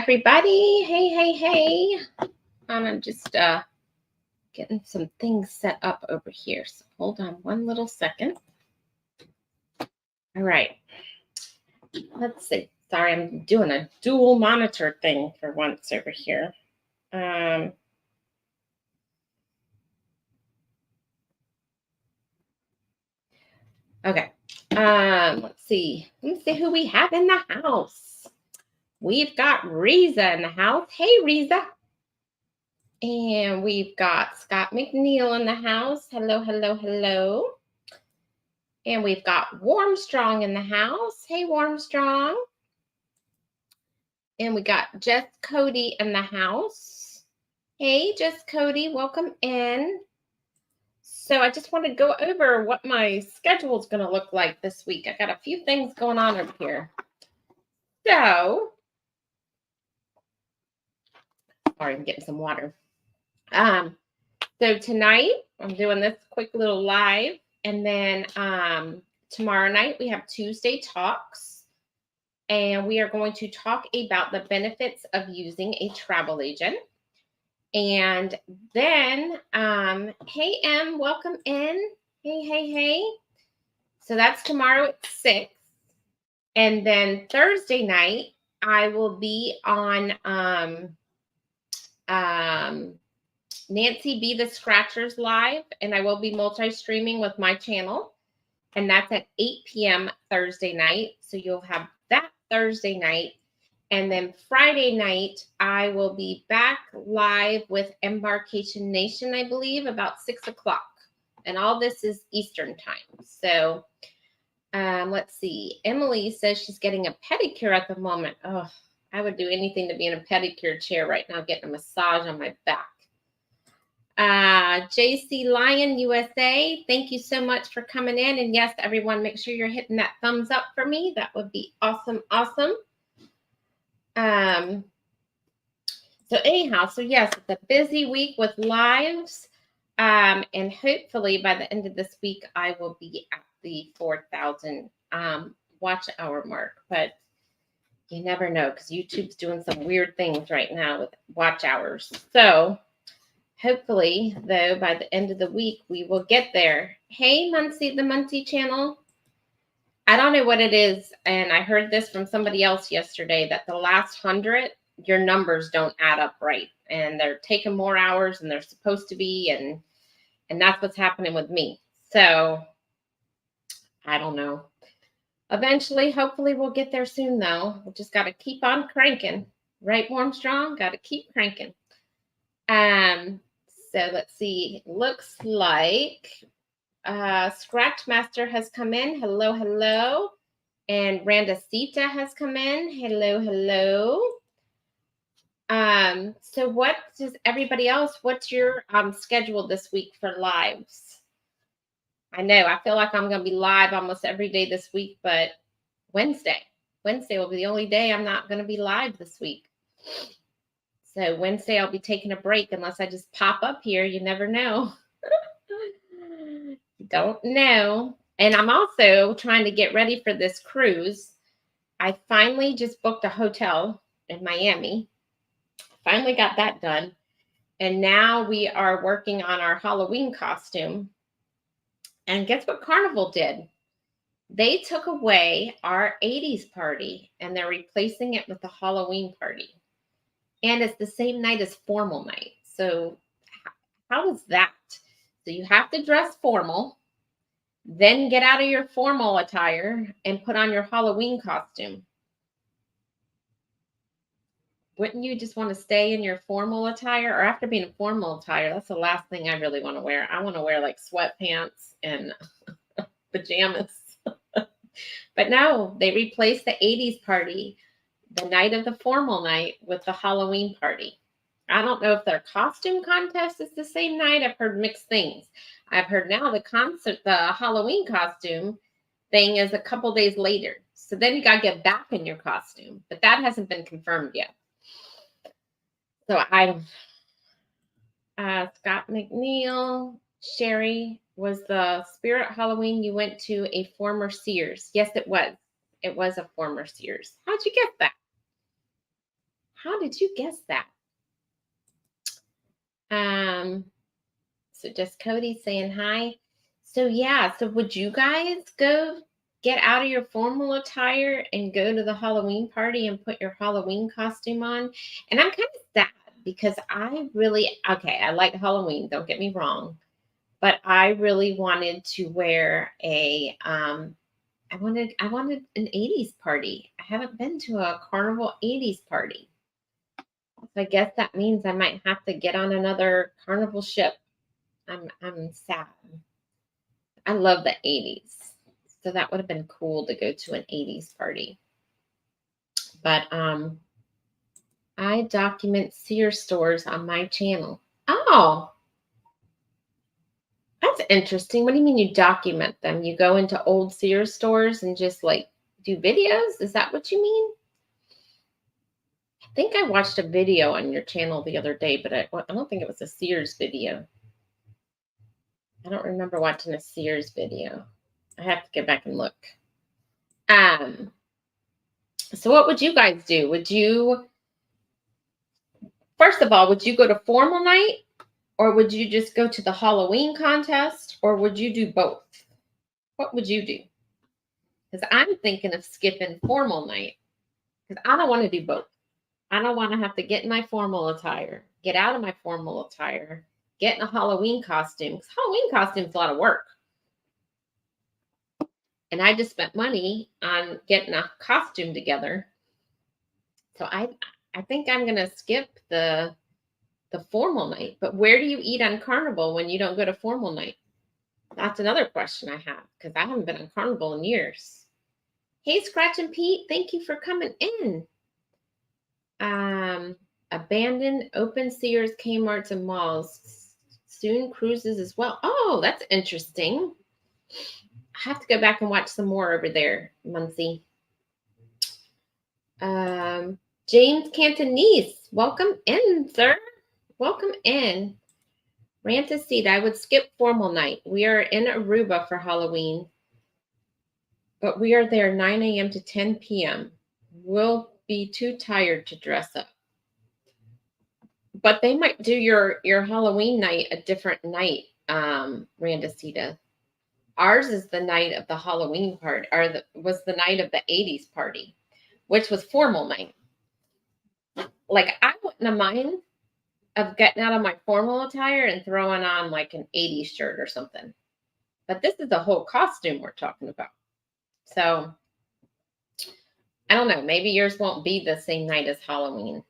everybody. Hey. I'm just getting some things set up over here. So hold on one little second. All right. Let's see. Sorry, I'm doing a dual monitor thing for once over here. Okay. Let's see. Let's see who we have in the house. We've got Riza in the house. Hey, Riza. And we've got Scott McNeil in the house. Hello. And we've got Warmstrong in the house. Hey, Warmstrong. And we got Jess Cody in the house. Hey, Jess Cody, welcome in. So I just want to go over what my schedule is going to look like this week. I got a few things going on over here. So, sorry, I'm getting some water. So tonight I'm doing this quick little live, and then tomorrow night we have Tuesday Talks, and we are going to talk about the benefits of using a travel agent. And then, hey, Em, welcome in. Hey. So that's tomorrow at 6. And then Thursday night, I will be on Nancy Be the Scratchers live, and I will be multi-streaming with my channel. And that's at 8 p.m. Thursday night. So you'll have that Thursday night. And then Friday night, I will be back live with Embarkation Nation, I believe, about 6 o'clock. And all this is Eastern time. So let's see. Emily says she's getting a pedicure at the moment. Oh, I would do anything to be in a pedicure chair right now, getting a massage on my back. JC Lion USA, thank you so much for coming in. And yes, everyone, make sure you're hitting that thumbs up for me. That would be awesome. So anyhow, so yes, it's a busy week with lives. And hopefully by the end of this week, I will be at the 4,000 watch hour mark. But you never know, because YouTube's doing some weird things right now with watch hours. So hopefully, though, by the end of the week, we will get there. Hey, Muncie, the Muncie channel. I don't know what it is, and I heard this from somebody else yesterday, that the last 100, your numbers don't add up right, and they're taking more hours than they're supposed to be, and that's what's happening with me. So, I don't know. Eventually, hopefully, we'll get there soon, though. We just got to keep on cranking. Right, Warmstrong? Got to keep cranking. So let's see. Looks like Scratch Master has come in. Hello. And Randasita has come in. Hello. So what does everybody else, what's your schedule this week for lives? I know, I feel like I'm going to be live almost every day this week, but Wednesday will be the only day I'm not going to be live this week. So Wednesday, I'll be taking a break unless I just pop up here. You never know. You don't know. And I'm also trying to get ready for this cruise. I finally just booked a hotel in Miami. Finally got that done. And now we are working on our Halloween costume. And guess what Carnival did? They took away our 80s party and they're replacing it with the Halloween party. And it's the same night as formal night. So how is that? So you have to dress formal, then get out of your formal attire and put on your Halloween costume. Wouldn't you just want to stay in your formal attire? Or after being in formal attire, that's the last thing I really want to wear. I want to wear like sweatpants and pajamas. But no, they replaced the 80s party, the night of the formal night, with the Halloween party. I don't know if their costume contest is the same night. I've heard mixed things. I've heard now the Halloween costume thing is a couple days later. So then you got to get back in your costume. But that hasn't been confirmed yet. So Scott McNeil, Sherry, was the Spirit Halloween you went to a former Sears? Yes, it was. It was a former Sears. How'd you get that? How did you guess that? So just Cody saying hi. So yeah, so would you guys go get out of your formal attire and go to the Halloween party and put your Halloween costume on? And I'm kind of sad because I really, okay, I like Halloween, don't get me wrong, but I really wanted to wear I wanted an 80s party. I haven't been to a carnival 80s party. So I guess that means I might have to get on another carnival ship. I'm sad. I love the 80s. So that would have been cool to go to an 80s party. But I document Sears stores on my channel. Oh, that's interesting. What do you mean you document them? You go into old Sears stores and just like do videos? Is that what you mean? I think I watched a video on your channel the other day, but I don't think it was a Sears video. I don't remember watching a Sears video. I have to get back and look. So what would you guys do? First of all, would you go to formal night, or would you just go to the Halloween contest, or would you do both? What would you do? Because I'm thinking of skipping formal night because I don't want to do both. I don't want to have to get in my formal attire, get out of my formal attire, get in a Halloween costume, because Halloween costume is a lot of work. And I just spent money on getting a costume together. So I think I'm gonna skip the formal night. But where do you eat on Carnival when you don't go to formal night? That's another question I have because I haven't been on Carnival in years. Hey, Scratch and Pete, thank you for coming in. Abandoned open Sears, Kmart's, and malls. Soon cruises as well. Oh, that's interesting. I have to go back and watch some more over there, Muncie. James Cantonese, welcome in, sir. Welcome in. Ranta Seed, I would skip formal night. We are in Aruba for Halloween, but we are there 9 a.m. to 10 p.m. We'll be too tired to dress up. But they might do your Halloween night a different night, Randacita. Ours is the night of the Halloween party, or was the night of the 80s party, which was formal night. Like, I wouldn't have mind of getting out of my formal attire and throwing on like an 80s shirt or something. But this is a whole costume we're talking about. So, I don't know. Maybe yours won't be the same night as Halloween.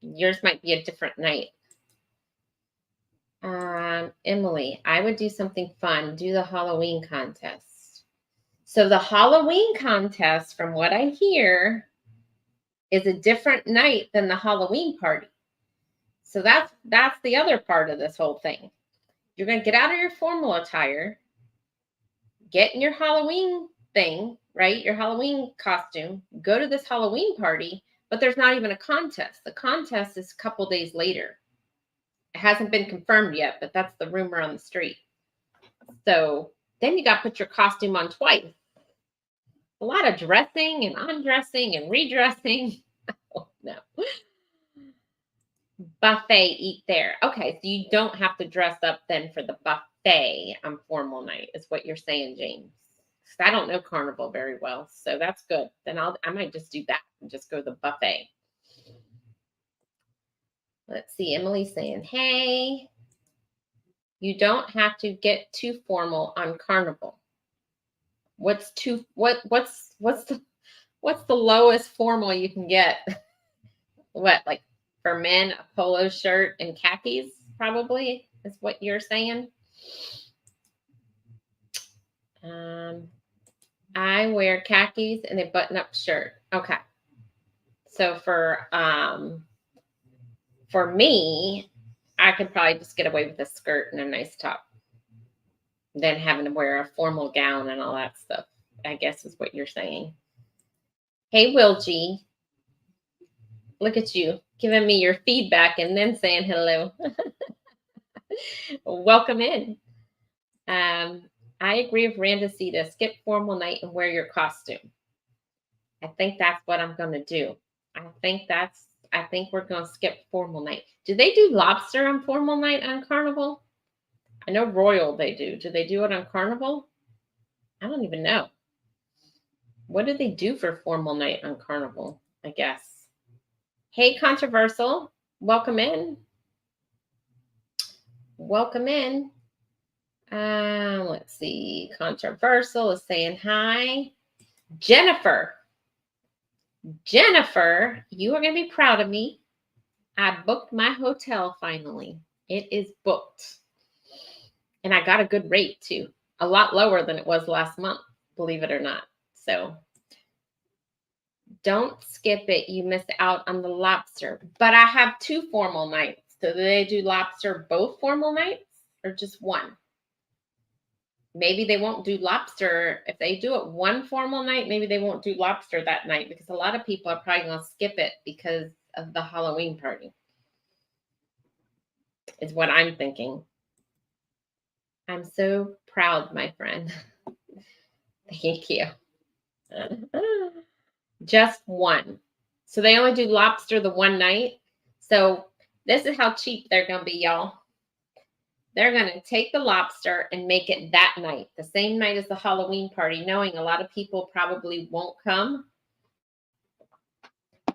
Yours might be a different night. Emily, I would do something fun. Do the Halloween contest. So the Halloween contest, from what I hear, is a different night than the Halloween party. So that's the other part of this whole thing. You're going to get out of your formal attire, get in your Halloween thing, right? Your Halloween costume, go to this Halloween party, but there's not even a contest. The contest is a couple days later. It hasn't been confirmed yet, but that's the rumor on the street. So then you got to put your costume on twice. A lot of dressing and undressing and redressing. Oh, no. Buffet, eat there. Okay, so you don't have to dress up then for the buffet on formal night, is what you're saying, James. I don't know Carnival very well, so that's good. Then I might just do that and just go to the buffet. Let's see, Emily's saying, hey, you don't have to get too formal on Carnival. What's the lowest formal you can get? What, like for men, a polo shirt and khakis, probably, is what you're saying? I wear khakis and a button-up shirt. Okay. So for me, I could probably just get away with a skirt and a nice top than having to wear a formal gown and all that stuff, I guess is what you're saying. Hey, Will G. Look at you giving me your feedback and then saying hello. Welcome in. I agree with Randacita. Skip formal night and wear your costume. I think that's what I'm going to do. I I think we're going to skip formal night. Do they do lobster on formal night on Carnival? I know Royal they do. Do they do it on Carnival? I don't even know. What do they do for formal night on Carnival, I guess? Hey, Controversial. Welcome in. Welcome in. Let's see. Controversial is saying hi. Jennifer. Jennifer, you are going to be proud of me. I booked my hotel finally. It is booked. And I got a good rate too. A lot lower than it was last month, believe it or not. So don't skip it. You missed out on the lobster. But I have 2 formal nights. So do they do lobster both formal nights or just one? Maybe they won't do lobster. If they do it one formal night, maybe they won't do lobster that night because a lot of people are probably going to skip it because of the Halloween party. Is what I'm thinking. I'm so proud, my friend. Thank you. Just one. So they only do lobster the one night. So this is how cheap they're going to be, y'all. They're going to take the lobster and make it that night, the same night as the Halloween party, knowing a lot of people probably won't come.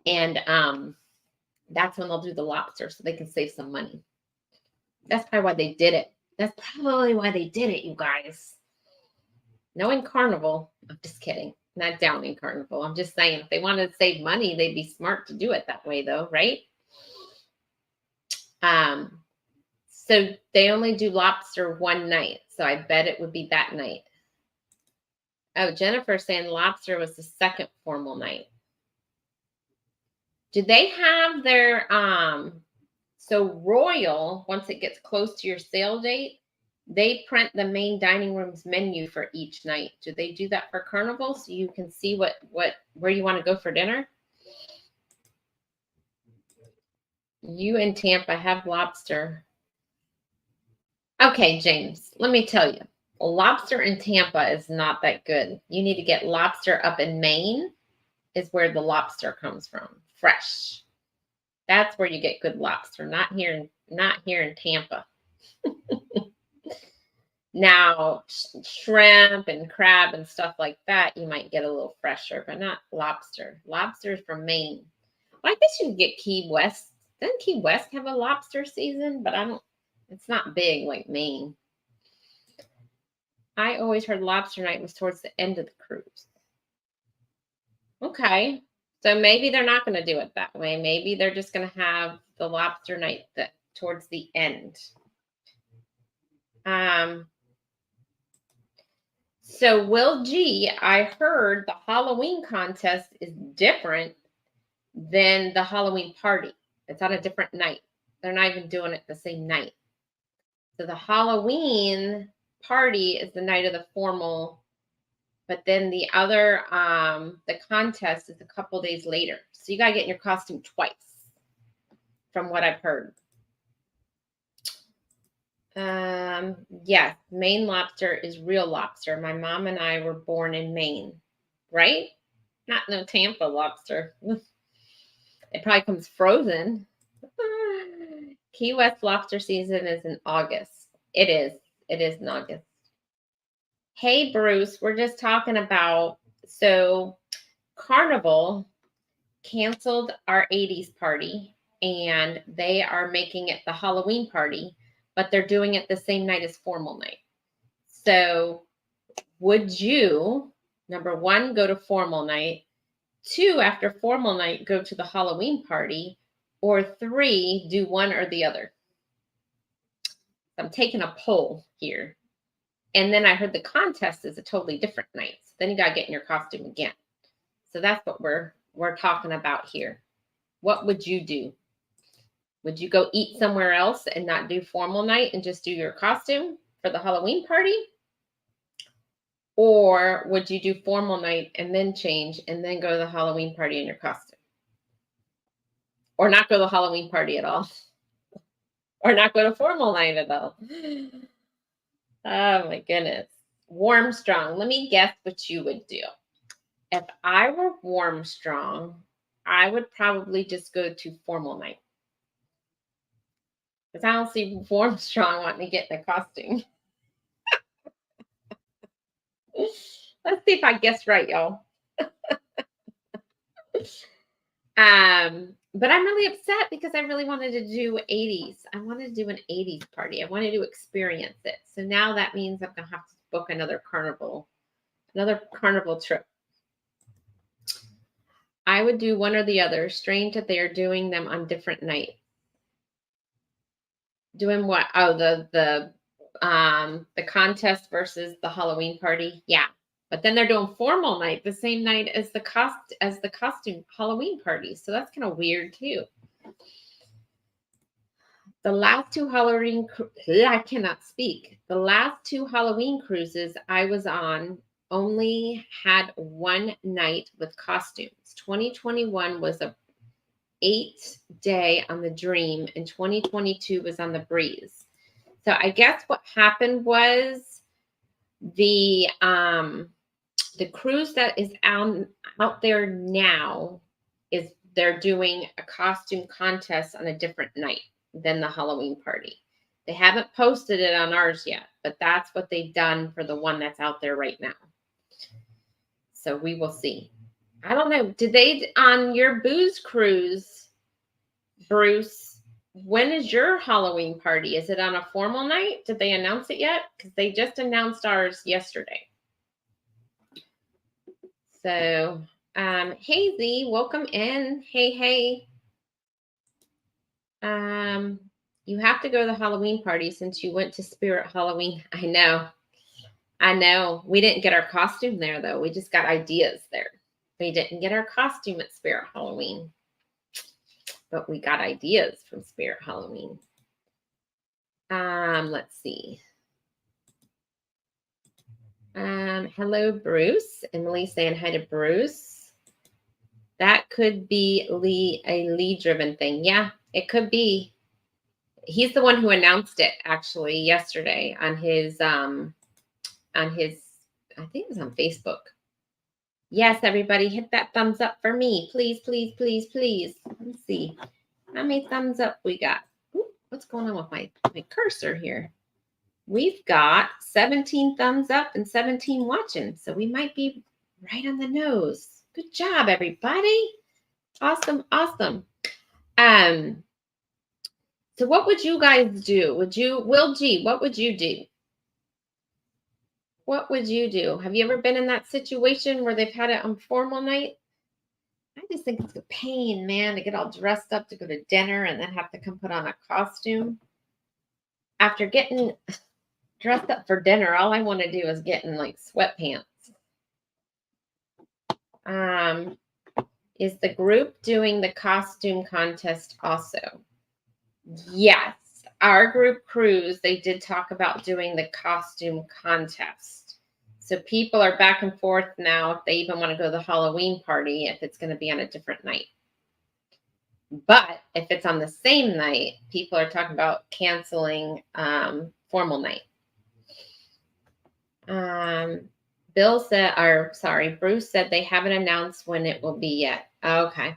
And that's when they'll do the lobster so they can save some money. That's probably why they did it. That's probably why they did it, you guys. Knowing Carnival, I'm just kidding. Not downing Carnival. I'm just saying if they wanted to save money, they'd be smart to do it that way though, right? So they only do lobster one night. So I bet it would be that night. Oh, Jennifer's saying lobster was the second formal night. Do they have their, so Royal, once it gets close to your sale date, they print the main dining room's menu for each night. Do they do that for Carnival so you can see where you want to go for dinner? You in Tampa have lobster. Okay, James, let me tell you. Lobster in Tampa is not that good. You need to get lobster up in Maine is where the lobster comes from. Fresh. That's where you get good lobster, not here in Tampa. Now, shrimp and crab and stuff like that, you might get a little fresher, but not lobster. Lobster is from Maine. Well, I guess you can get Key West. Doesn't Key West have a lobster season? But it's not big like Maine. I always heard lobster night was towards the end of the cruise. Okay. So maybe they're not going to do it that way. Maybe they're just going to have the lobster night towards the end. So Will G, I heard the Halloween contest is different than the Halloween party. It's on a different night. They're not even doing it the same night. So the Halloween party is the night of the formal, but then the other, the contest is a couple days later. So you got to get in your costume twice from what I've heard. Yes, Maine lobster is real lobster. My mom and I were born in Maine, right? Not no Tampa lobster. It probably comes frozen. Key West lobster season is in August. It is in August. Hey, Bruce, we're just talking about, so Carnival canceled our 80s party and they are making it the Halloween party, but they're doing it the same night as formal night. So would you, number one, go to formal night, 2, after formal night, go to the Halloween party, or 3, do one or the other? I'm taking a poll here. And then I heard the contest is a totally different night. So then you got to get in your costume again. So that's what we're talking about here. What would you do? Would you go eat somewhere else and not do formal night and just do your costume for the Halloween party? Or would you do formal night and then change and then go to the Halloween party in your costume? Or not go to the Halloween party at all? Or not go to formal night at all? Oh my goodness. Warm Strong. Let me guess what you would do. If I were Warm Strong, I would probably just go to formal night. Because I don't see Formstrong wanting to get in a costume. Let's see if I guess right, y'all. But I'm really upset because I really wanted to do 80s. I wanted to do an 80s party. I wanted to experience it. So now that means I'm gonna have to book another carnival trip. I would do one or the other. Strange that they are doing them on different nights. Doing what? Oh, the contest versus the Halloween party. Yeah. But then they're doing formal night the same night as the costume Halloween party. So that's kind of weird too. The last two Halloween I cannot speak. The last two Halloween cruises I was on only had one night with costumes. 2021 was a 8-day on the Dream, and 2022 was on the Breeze. So I guess what happened was the cruise that is out there now is they're doing a costume contest on a different night than the Halloween party. They haven't posted it on ours yet, but that's what they've done for the one that's out there right now. So we will see. I don't know. Did they on your booze cruise, Bruce? When is your Halloween party? Is it on a formal night? Did they announce it yet? Because they just announced ours yesterday. So, hey Z, welcome in. Hey. You have to go to the Halloween party since you went to Spirit Halloween. I know. We didn't get our costume there though. We just got ideas there. We didn't get our costume at Spirit Halloween, but we got ideas from Spirit Halloween. Let's see. Hello, Bruce. Emily saying hi to Bruce. That could be a Lee-driven thing. Yeah, it could be. He's the one who announced it actually yesterday on his I think it was on Facebook. Yes, everybody hit that thumbs up for me. Please. Let's see. How many thumbs up we got? Ooh, what's going on with my cursor here? We've got 17 thumbs up and 17 watching. So we might be right on the nose. Good job, everybody. Awesome. So what would you guys do? Will G, what would you do? What would you do? Have you ever been in that situation where they've had it on formal night? I just think it's a pain, man, to get all dressed up to go to dinner and then have to come put on a costume. After getting dressed up for dinner, all I want to do is get in like sweatpants. Is the group doing the costume contest also? Yes. Our group cruise, they did talk about doing the costume contest. So people are back and forth now if they even want to go to the Halloween party, if it's going to be on a different night. But if it's on the same night, people are talking about canceling formal night. Bruce said they haven't announced when it will be yet. Okay.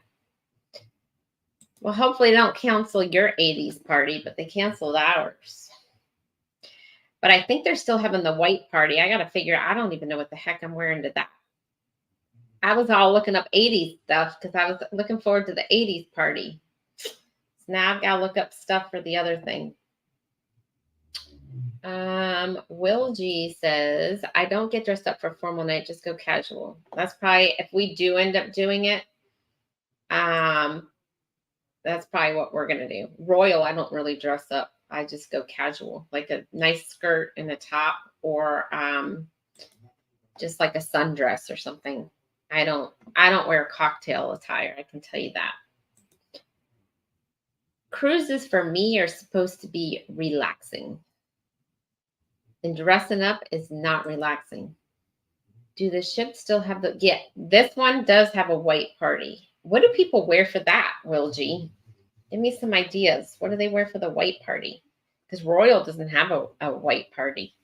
Well, hopefully they don't cancel your 80s party, but they canceled ours. But I think they're still having the white party. I got to figure, I don't even know what the heck I'm wearing to that. I was all looking up 80s stuff because I was looking forward to the 80s party. So now I've got to look up stuff for the other thing. Will G says, I don't get dressed up for formal night, just go casual. That's probably, if we do end up doing it, that's probably what we're going to do. Royal, I don't really dress up. I just go casual, like a nice skirt and a top, or just like a sundress or something. I don't wear cocktail attire. I can tell you that. Cruises for me are supposed to be relaxing. And dressing up is not relaxing. Do the ships still have this one does have a white party. What do people wear for that, Will G? Give me some ideas. What do they wear for the white party? Because Royal doesn't have a white party.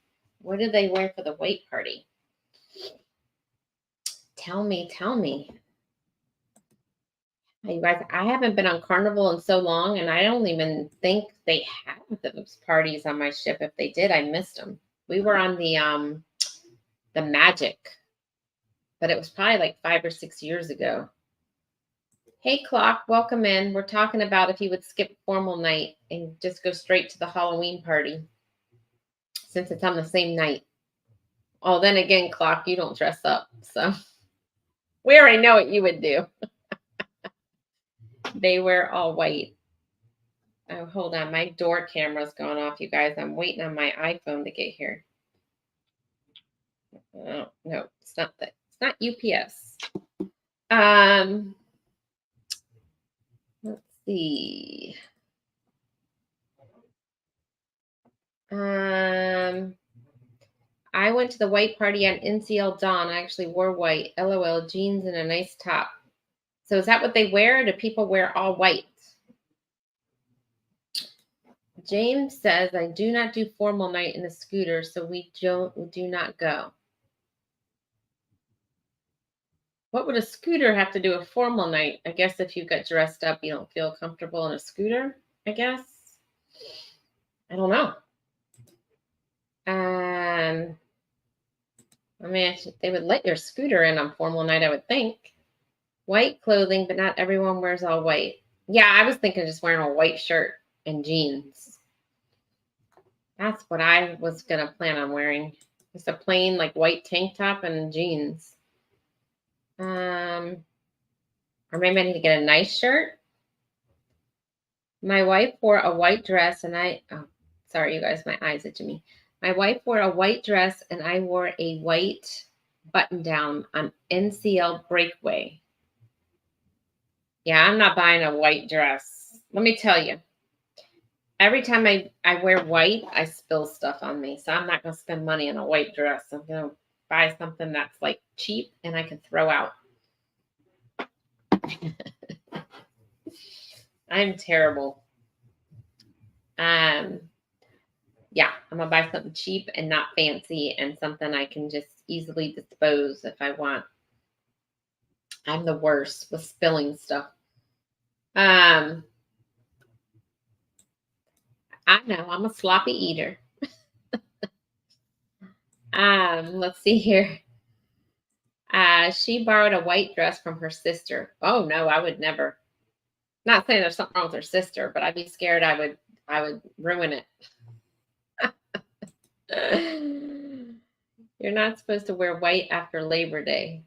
What do they wear for the white party? Tell me. You guys, I haven't been on Carnival in so long, and I don't even think they have those parties on my ship. If they did, I missed them. We were on the Magic, but it was probably like 5 or 6 years ago. Hey, Clock, welcome in. We're talking about if you would skip formal night and just go straight to the Halloween party, since it's on the same night. Oh, then again, Clock, you don't dress up, so we already know what you would do. They wear all white. Oh, hold on. My door camera's going off, you guys. I'm waiting on my iPhone to get here. Oh, no, it's not that. It's not UPS. Let's see. I went to the white party on NCL Dawn. I actually wore white. LOL, jeans and a nice top. So is that what they wear? Or do people wear all white? James says, I do not do formal night in the scooter, so we do not go. What would a scooter have to do with formal night? I guess if you got dressed up, you don't feel comfortable in a scooter, I guess. I don't know. I mean, they would let your scooter in on formal night, I would think. White clothing, but not everyone wears all white. Yeah, I was thinking just wearing a white shirt and jeans. That's what I was going to plan on wearing. Just a plain like white tank top and jeans. Or maybe I need to get a nice shirt. My wife wore a white dress and sorry, you guys, my eyes itching me. My wife wore a white dress and I wore a white button down on NCL Breakaway. Yeah, I'm not buying a white dress. Let me tell you, every time I wear white, I spill stuff on me. So I'm not going to spend money on a white dress. I'm going to buy something that's like cheap and I can throw out. I'm terrible. Yeah, I'm going to buy something cheap and not fancy and something I can just easily dispose if I want. I'm the worst with spilling stuff. I know, I'm a sloppy eater. Let's see here. She borrowed a white dress from her sister. Oh no, I would never. Not saying there's something wrong with her sister, but I'd be scared I would ruin it. You're not supposed to wear white after Labor Day.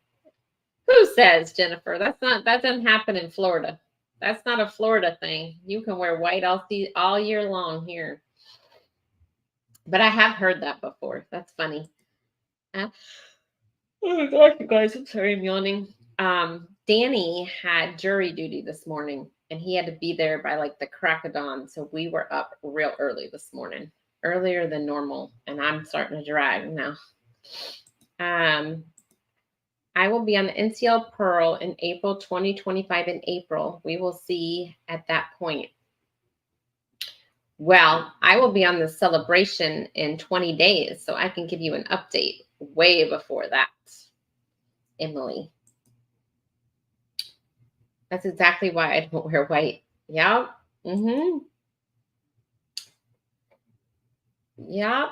Who says, Jennifer? That doesn't happen in Florida. That's not a Florida thing. You can wear white all year long here. But I have heard that before. That's funny. Oh my gosh, you guys, I'm sorry, I'm yawning. Danny had jury duty this morning and he had to be there by like the crack of dawn. So we were up real early this morning, earlier than normal. And I'm starting to drag now. I will be on the NCL Pearl in April 2025 in April. We will see at that point. Well, I will be on the celebration in 20 days, so I can give you an update way before that, Emily. That's exactly why I don't wear white. Yep. Mm-hmm. Yep.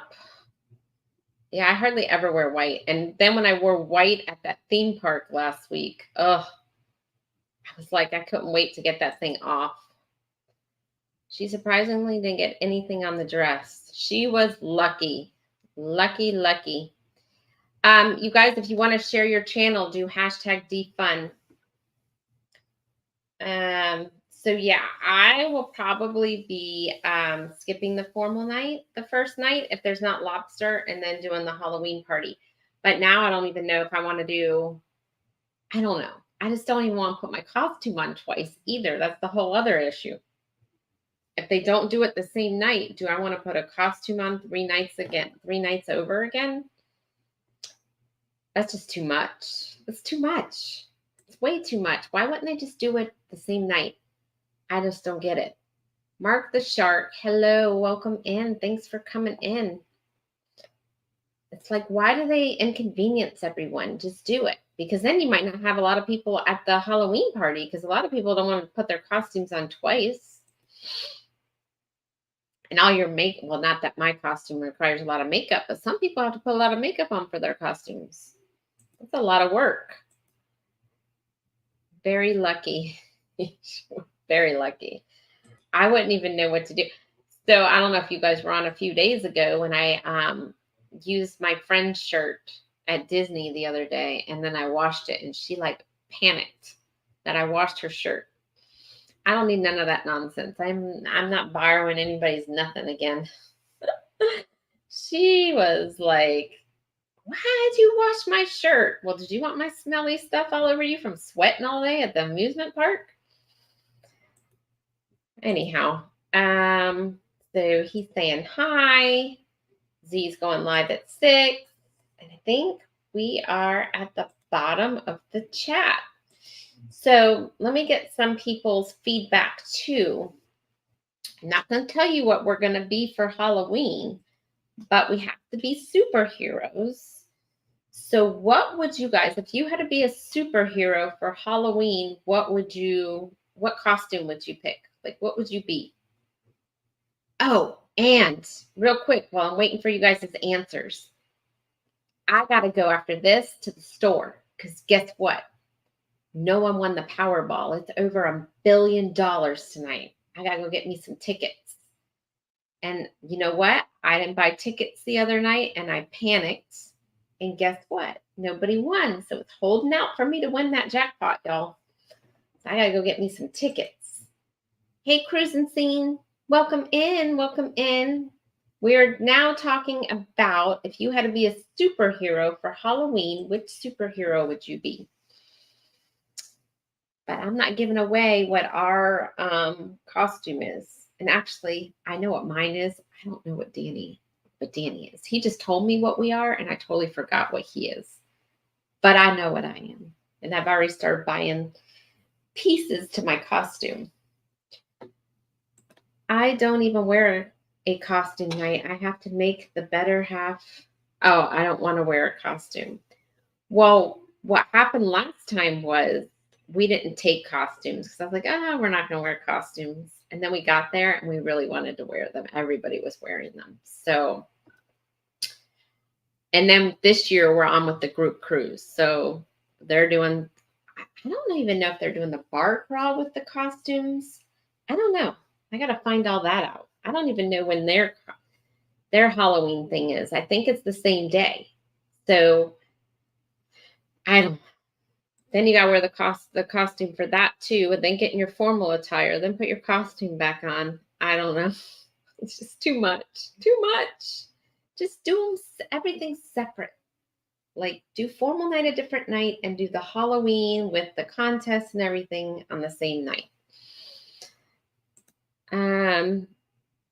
Yeah, I hardly ever wear white. And then when I wore white at that theme park last week, I was like, I couldn't wait to get that thing off. She surprisingly didn't get anything on the dress. She was lucky. Lucky, lucky. You guys, if you want to share your channel, do #defun. So yeah, I will probably be skipping the formal night, the first night, if there's not lobster, and then doing the Halloween party. But now I don't even know if I want to do, I don't know. I just don't even want to put my costume on twice either. That's the whole other issue. If they don't do it the same night, do I want to put a costume on 3 nights over again? That's just too much. That's too much. It's way too much. Why wouldn't they just do it the same night? I just don't get it. Mark the Shark. Hello, welcome in. Thanks for coming in. It's like, why do they inconvenience everyone? Just do it. because then you might not have a lot of people at the Halloween party because a lot of people don't want to put their costumes on twice. And all your well, not that my costume requires a lot of makeup, but some people have to put a lot of makeup on for their costumes. That's a lot of work. Very lucky. Very lucky. I wouldn't even know what to do. So I don't know if you guys were on a few days ago when I used my friend's shirt at Disney the other day, and then I washed it, and she like panicked that I washed her shirt. I don't need none of that nonsense. I'm not borrowing anybody's nothing again. She was like, "Why did you wash my shirt?" Well, did you want my smelly stuff all over you from sweating all day at the amusement park? Anyhow, so he's saying hi. Z's going live at 6. And I think we are at the bottom of the chat. So let me get some people's feedback too. I'm not going to tell you what we're going to be for Halloween, but we have to be superheroes. So what would you guys, if you had to be a superhero for Halloween, what costume would you pick? Like, what would you be? Oh, and real quick, while I'm waiting for you guys' answers, I got to go after this to the store because guess what? No one won the Powerball. It's over $1 billion tonight. I got to go get me some tickets. And you know what? I didn't buy tickets the other night and I panicked. And guess what? Nobody won. So it's holding out for me to win that jackpot, y'all. So I got to go get me some tickets. Hey, Cruising Scene. Welcome in. Welcome in. We're now talking about if you had to be a superhero for Halloween, which superhero would you be? But I'm not giving away what our costume is. And actually, I know what mine is. I don't know what Danny is. He just told me what we are, and I totally forgot what he is. But I know what I am. And I've already started buying pieces to my costume. I don't even wear a costume night. I have to make the better half. Oh, I don't want to wear a costume. Well, what happened last time was we didn't take costumes because I was like, oh, we're not going to wear costumes. And then we got there and we really wanted to wear them. Everybody was wearing them. So, and then this year we're on with the group cruise. So they're doing, I don't even know if they're doing the bar crawl with the costumes. I don't know. I got to find all that out. I don't even know when their Halloween thing is. I think it's the same day. So I don't know. Then you got to wear the costume for that too, and then get in your formal attire, then put your costume back on. I don't know. It's just too much. Too much. Just do everything separate. Like do formal night a different night and do the Halloween with the contest and everything on the same night.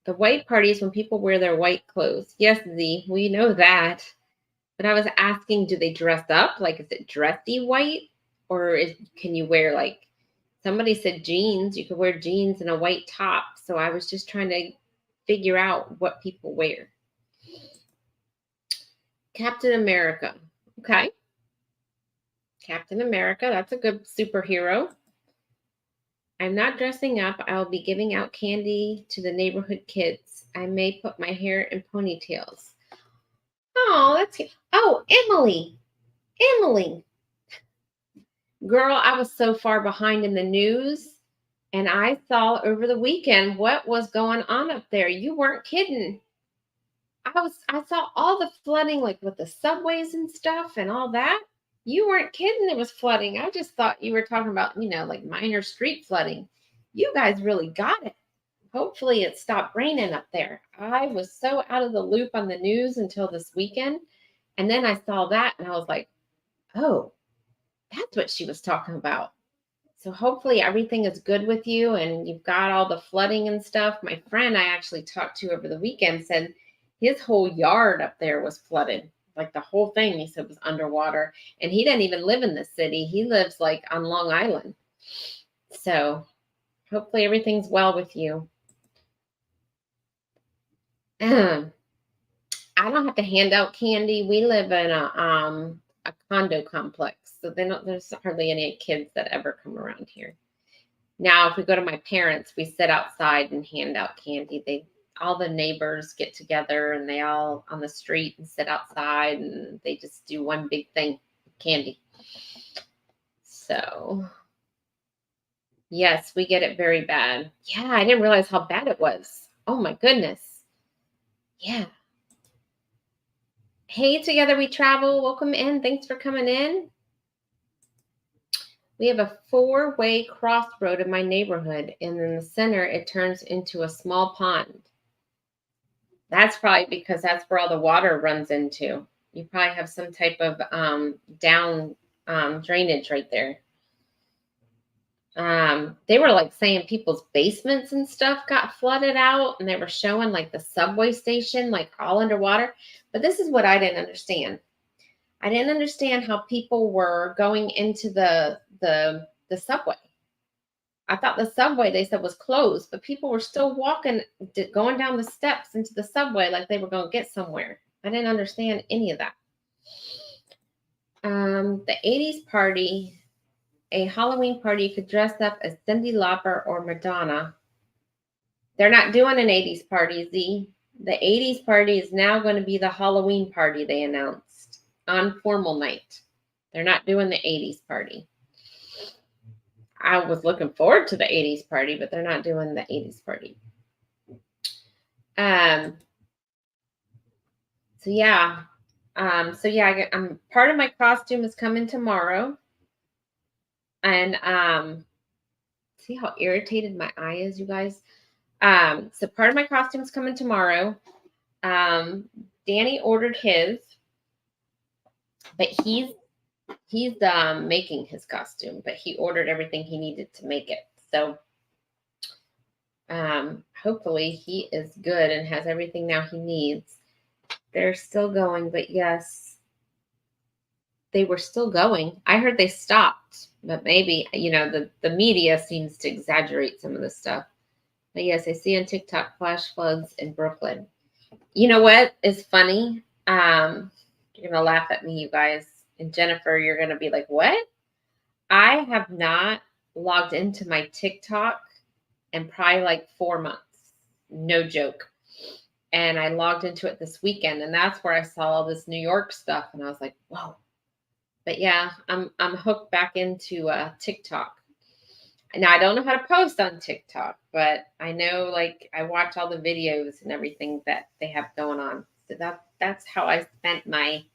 The white party is when people wear their white clothes. Yes, Z, we know that. But I was asking, do they dress up? Like, is it dressy white? Or can you wear like, somebody said jeans. You could wear jeans and a white top. So I was just trying to figure out what people wear. Captain America. Okay. Captain America. That's a good superhero. I'm not dressing up. I'll be giving out candy to the neighborhood kids. I may put my hair in ponytails. Oh, that's cute. Oh, Emily. Girl, I was so far behind in the news, and I saw over the weekend what was going on up there. You weren't kidding. I saw all the flooding, like with the subways and stuff and all that. You weren't kidding. It was flooding. I just thought you were talking about, like minor street flooding. You guys really got it. Hopefully it stopped raining up there. I was so out of the loop on the news until this weekend. And then I saw that and I was like, oh, that's what she was talking about. So hopefully everything is good with you and you've got all the flooding and stuff. My friend I actually talked to over the weekend said his whole yard up there was flooded. Like the whole thing, he said, was underwater. And he didn't even live in the city. He lives like on Long Island. So hopefully everything's well with you. I don't have to hand out candy. We live in a condo complex. So there's hardly any kids that ever come around here. Now, if we go to my parents, we sit outside and hand out candy. All the neighbors get together and they all on the street and sit outside and they just do one big thing, candy. So, yes, we get it very bad. Yeah, I didn't realize how bad it was. Oh my goodness. Yeah. Hey, Together We Travel. Welcome in. Thanks for coming in. We have a 4-way crossroad in my neighborhood, and in the center, it turns into a small pond. That's probably because that's where all the water runs into. You probably have some type of down drainage right there. They were like saying people's basements and stuff got flooded out, and they were showing like the subway station like all underwater. But this is what I didn't understand. I didn't understand how people were going into the subway. I thought the subway, they said, was closed, but people were still walking, going down the steps into the subway like they were going to get somewhere. I didn't understand any of that. The 80s party, a Halloween party, you could dress up as Cyndi Lauper or Madonna. They're not doing an 80s party, Z. The 80s party is now going to be the Halloween party, they announced, on formal night. They're not doing the 80s party. I was looking forward to the 80s party, but they're not doing the 80s party. So yeah, I'm part of my costume is coming tomorrow. And see how irritated my eye is, you guys? So part of my costume is coming tomorrow. Danny ordered his, but he's making his costume, but he ordered everything he needed to make it. So hopefully he is good and has everything now he needs. They're still going, but yes, they were still going. I heard they stopped, but maybe, the media seems to exaggerate some of the stuff. But yes, I see on TikTok flash floods in Brooklyn. You know what is funny? You're going to laugh at me, you guys. And Jennifer, you're going to be like, what? I have not logged into my TikTok in probably like 4 months. No joke. And I logged into it this weekend, and that's where I saw all this New York stuff. And I was like, whoa. But yeah, I'm hooked back into TikTok. Now, I don't know how to post on TikTok, but I know, like, I watch all the videos and everything that they have going on. So that's how I spent my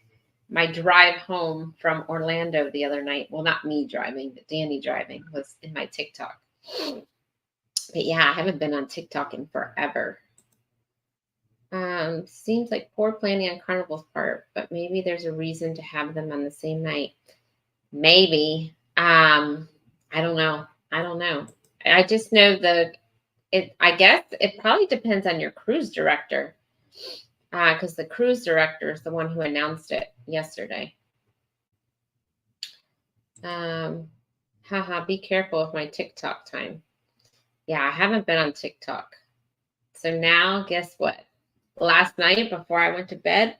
drive home from Orlando the other night. Well, not me driving, but Danny driving was in my TikTok. But yeah, I haven't been on TikTok in forever. Seems like poor planning on Carnival's part, but maybe there's a reason to have them on the same night. Maybe. I don't know. I just know I guess it probably depends on your cruise director. Because the cruise director is the one who announced it yesterday. Be careful with my TikTok time. Yeah, I haven't been on TikTok. So now, guess what? Last night, before I went to bed,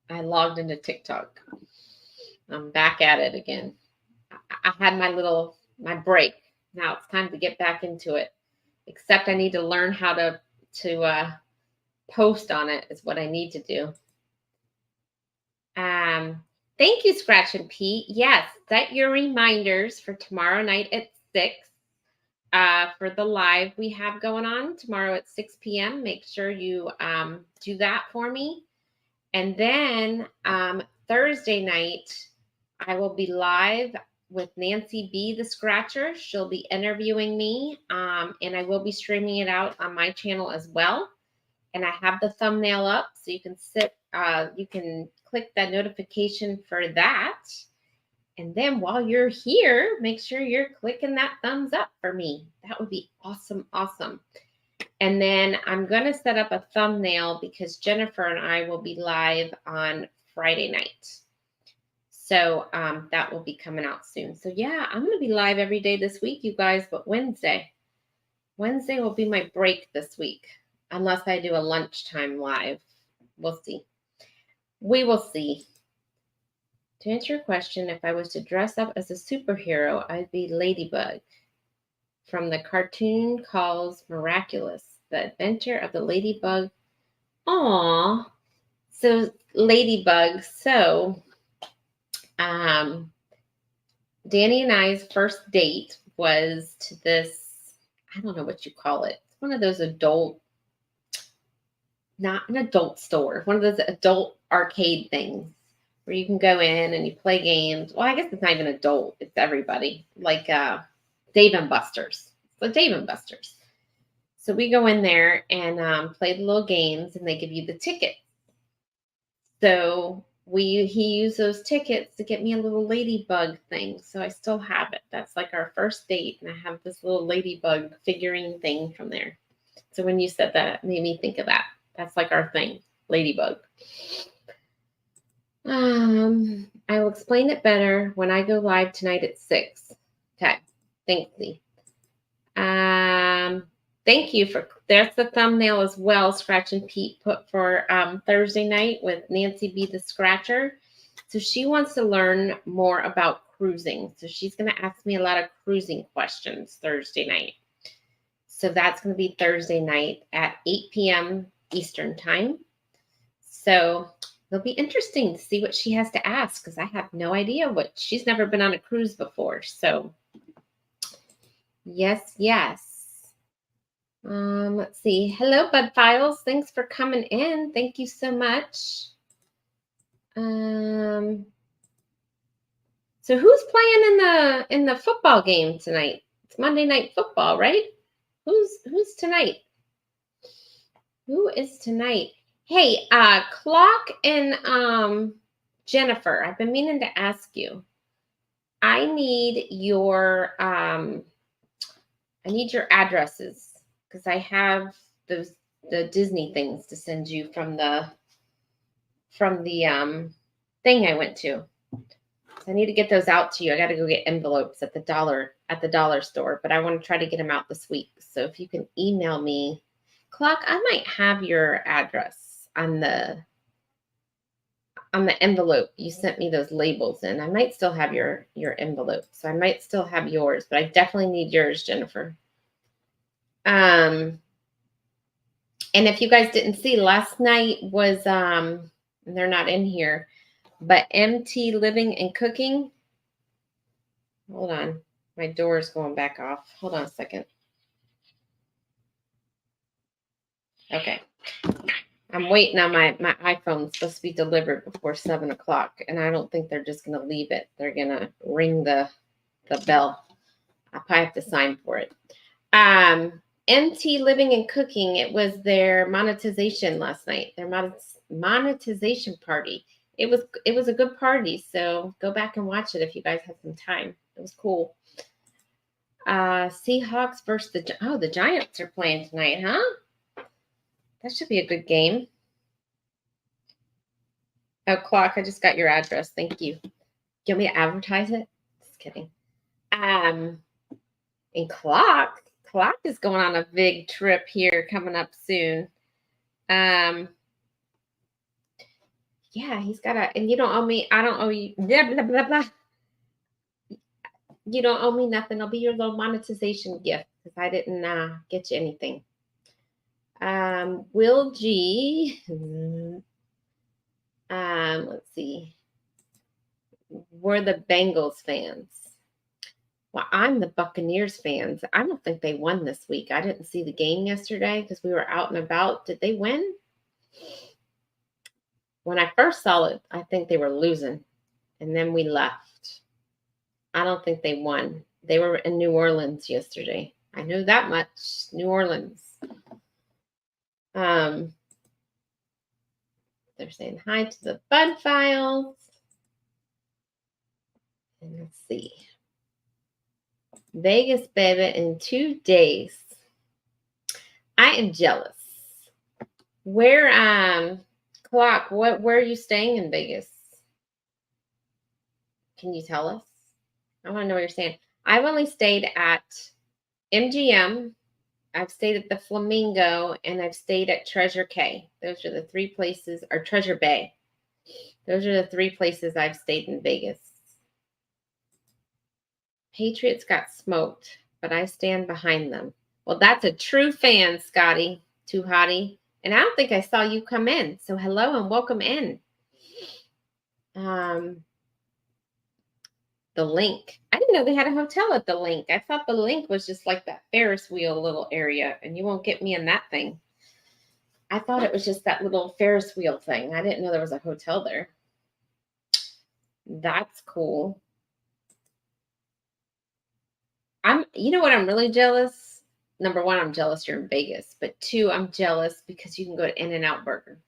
I logged into TikTok. I'm back at it again. I had my break. Now it's time to get back into it. Except I need to learn how to post on it is what I need to do. Thank you, Scratch and Pete. Yes, set your reminders for tomorrow night at 6 for the live we have going on tomorrow at 6 p.m. Make sure you do that for me. And then Thursday night, I will be live with Nancy B, the Scratcher. She'll be interviewing me, and I will be streaming it out on my channel as well. And I have the thumbnail up, so you can click that notification for that. And then while you're here, make sure you're clicking that thumbs up for me. That would be awesome, awesome. And then I'm going to set up a thumbnail because Jennifer and I will be live on Friday night. So that will be coming out soon. So yeah, I'm going to be live every day this week, you guys, but Wednesday will be my break this week. Unless I do a lunchtime live. We'll see. We will see. To answer your question, if I was to dress up as a superhero, I'd be Ladybug from the cartoon calls Miraculous, the adventure of the Ladybug. Aw. So Ladybug. So um Danny and I's first date was to this, I don't know what you call it. It's one of those adult, not an adult store, one of those adult arcade things where you can go in and you play games. Well, I guess it's not even adult, it's everybody. Like Dave and Buster's. It's Dave and Buster's. So we go in there and play the little games, and they give you the tickets. So he used those tickets to get me a little ladybug thing. So I still have it. That's like our first date, and I have this little ladybug figurine thing from there. So when you said that, it made me think of that. That's like our thing, ladybug. I will explain it better when I go live tonight at 6. Okay, thanks, Lee. Thank you for, there's the thumbnail as well, Scratch and Pete put for Thursday night with Nancy B. the Scratcher. So she wants to learn more about cruising. So she's going to ask me a lot of cruising questions Thursday night. So that's going to be Thursday night at 8 p.m. Eastern time. So it'll be interesting to see what she has to ask, because I have no idea what, she's never been on a cruise before. So yes. Let's see. Hello, Bud Files. Thanks for coming in. Thank you so much. So who's playing in the football game tonight? It's Monday Night Football, right? Who's tonight? Who is tonight? Hey, Clock and Jennifer, I've been meaning to ask you. I need your addresses, because I have the Disney things to send you from the thing I went to. So I need to get those out to you. I got to go get envelopes at the dollar store, but I want to try to get them out this week. So if you can email me, Clock, I might have your address on the envelope you sent me those labels in. I might still have your envelope, so I might still have yours, but I definitely need yours, Jennifer. And if you guys didn't see, last night was they're not in here, but MT Living and Cooking. Hold on, my door is going back off. Hold on a second. Okay, I'm waiting on my iPhone. It's supposed to be delivered before 7 o'clock, and I don't think they're just gonna leave it. They're gonna ring the bell. I probably have to sign for it. MT Living and Cooking, it was their monetization last night, their monetization party. It was a good party, so go back and watch it if you guys have some time. It was cool. Seahawks versus the Giants are playing tonight, huh? That should be a good game. Oh, Clock, I just got your address. Thank you. You want me to advertise it? Just kidding. And Clock is going on a big trip here coming up soon. Yeah, he's got and you don't owe me, I don't owe you, blah, blah, blah, blah. You don't owe me nothing. I'll be your little monetization gift, because I didn't get you anything. Will G, let's see. We're the Bengals fans. Well, I'm the Buccaneers fans. I don't think they won this week. I didn't see the game yesterday because we were out and about. Did they win? When I first saw it, I think they were losing, and then we left. I don't think they won. They were in New Orleans yesterday. I know that much. New Orleans. They're saying hi to the Bud Files. And let's see. Vegas, baby, in 2 days. I am jealous. Where, Clock, where are you staying in Vegas? Can you tell us? I want to know what you're saying. I've only stayed at MGM. I've stayed at the Flamingo, and I've stayed at Treasure Cay. Those are the 3 places, or Treasure Bay. Those are the 3 places I've stayed in Vegas. Patriots got smoked, but I stand behind them. Well, that's a true fan, Scotty, Too Hottie. And I don't think I saw you come in. So hello and welcome in. The Link. I didn't know they had a hotel at the Link. I thought the Link was just like that Ferris wheel little area, and you won't get me in that thing. I thought it was just that little Ferris wheel thing. I didn't know there was a hotel there. That's cool. You know what, I'm really jealous? Number 1, I'm jealous you're in Vegas. But 2, I'm jealous because you can go to In-N-Out Burger.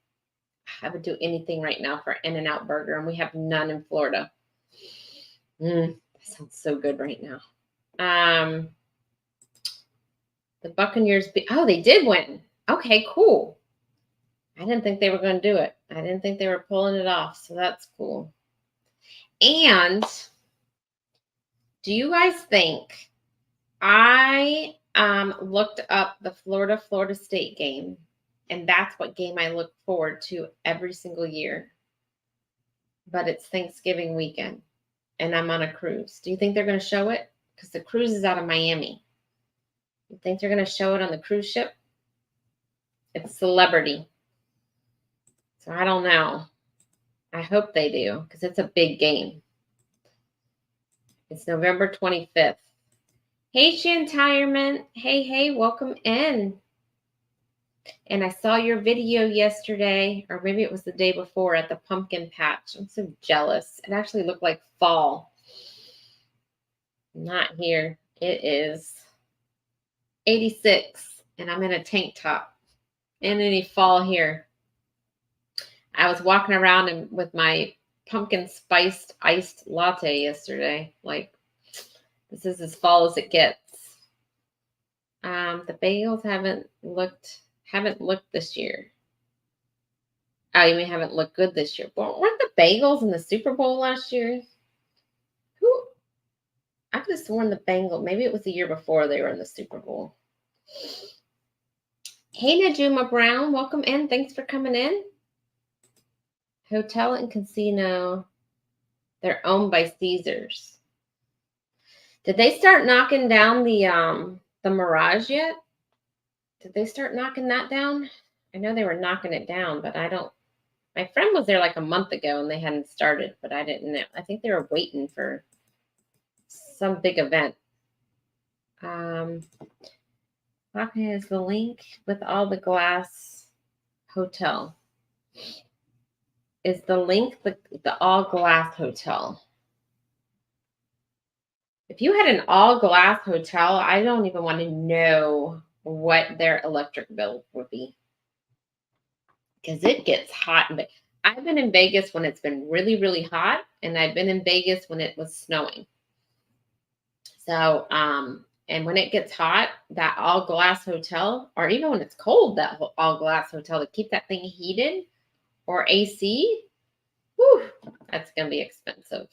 I would do anything right now for In-N-Out Burger, and we have none in Florida. That sounds so good right now. The Buccaneers, they did win. Okay, cool. I didn't think they were going to do it. I didn't think they were pulling it off, so that's cool. And do you guys think I looked up the Florida State game, and that's what game I look forward to every single year. But it's Thanksgiving weekend, and I'm on a cruise. Do you think they're going to show it? Because the cruise is out of Miami. You think they're going to show it on the cruise ship? It's celebrity. So I don't know. I hope they do, because it's a big game. It's November 25th. Hey, Shantirement. Hey, welcome in. And I saw your video yesterday, or maybe it was the day before, at the pumpkin patch. I'm so jealous. It actually looked like fall. Not here. It is 86, and I'm in a tank top. And any fall here. I was walking around with my pumpkin spiced iced latte yesterday. Like, this is as fall as it gets. The bagels haven't looked this year. Oh, you mean haven't looked good this year? Well, weren't the bagels in the Super Bowl last year? I could have sworn the Bengals, maybe it was the year before they were in the Super Bowl. Hey, Najuma Brown, welcome in. Thanks for coming in. Hotel and casino, they're owned by Caesars. Did they start knocking down the Mirage yet? Did they start knocking that down? I know they were knocking it down, but I don't. My friend was there like a month ago and they hadn't started, but I didn't know. I think they were waiting for some big event. Walking is the Link with all the glass hotel. Is the Link the all glass hotel? If you had an all glass hotel, I don't even want to know what their electric bill would be, because it gets hot. But I've been in Vegas when it's been really, really hot, and I've been in Vegas when it was snowing. So, and when it gets hot, that all glass hotel, or even when it's cold, that all glass hotel, to keep that thing heated or AC, whew, that's going to be expensive.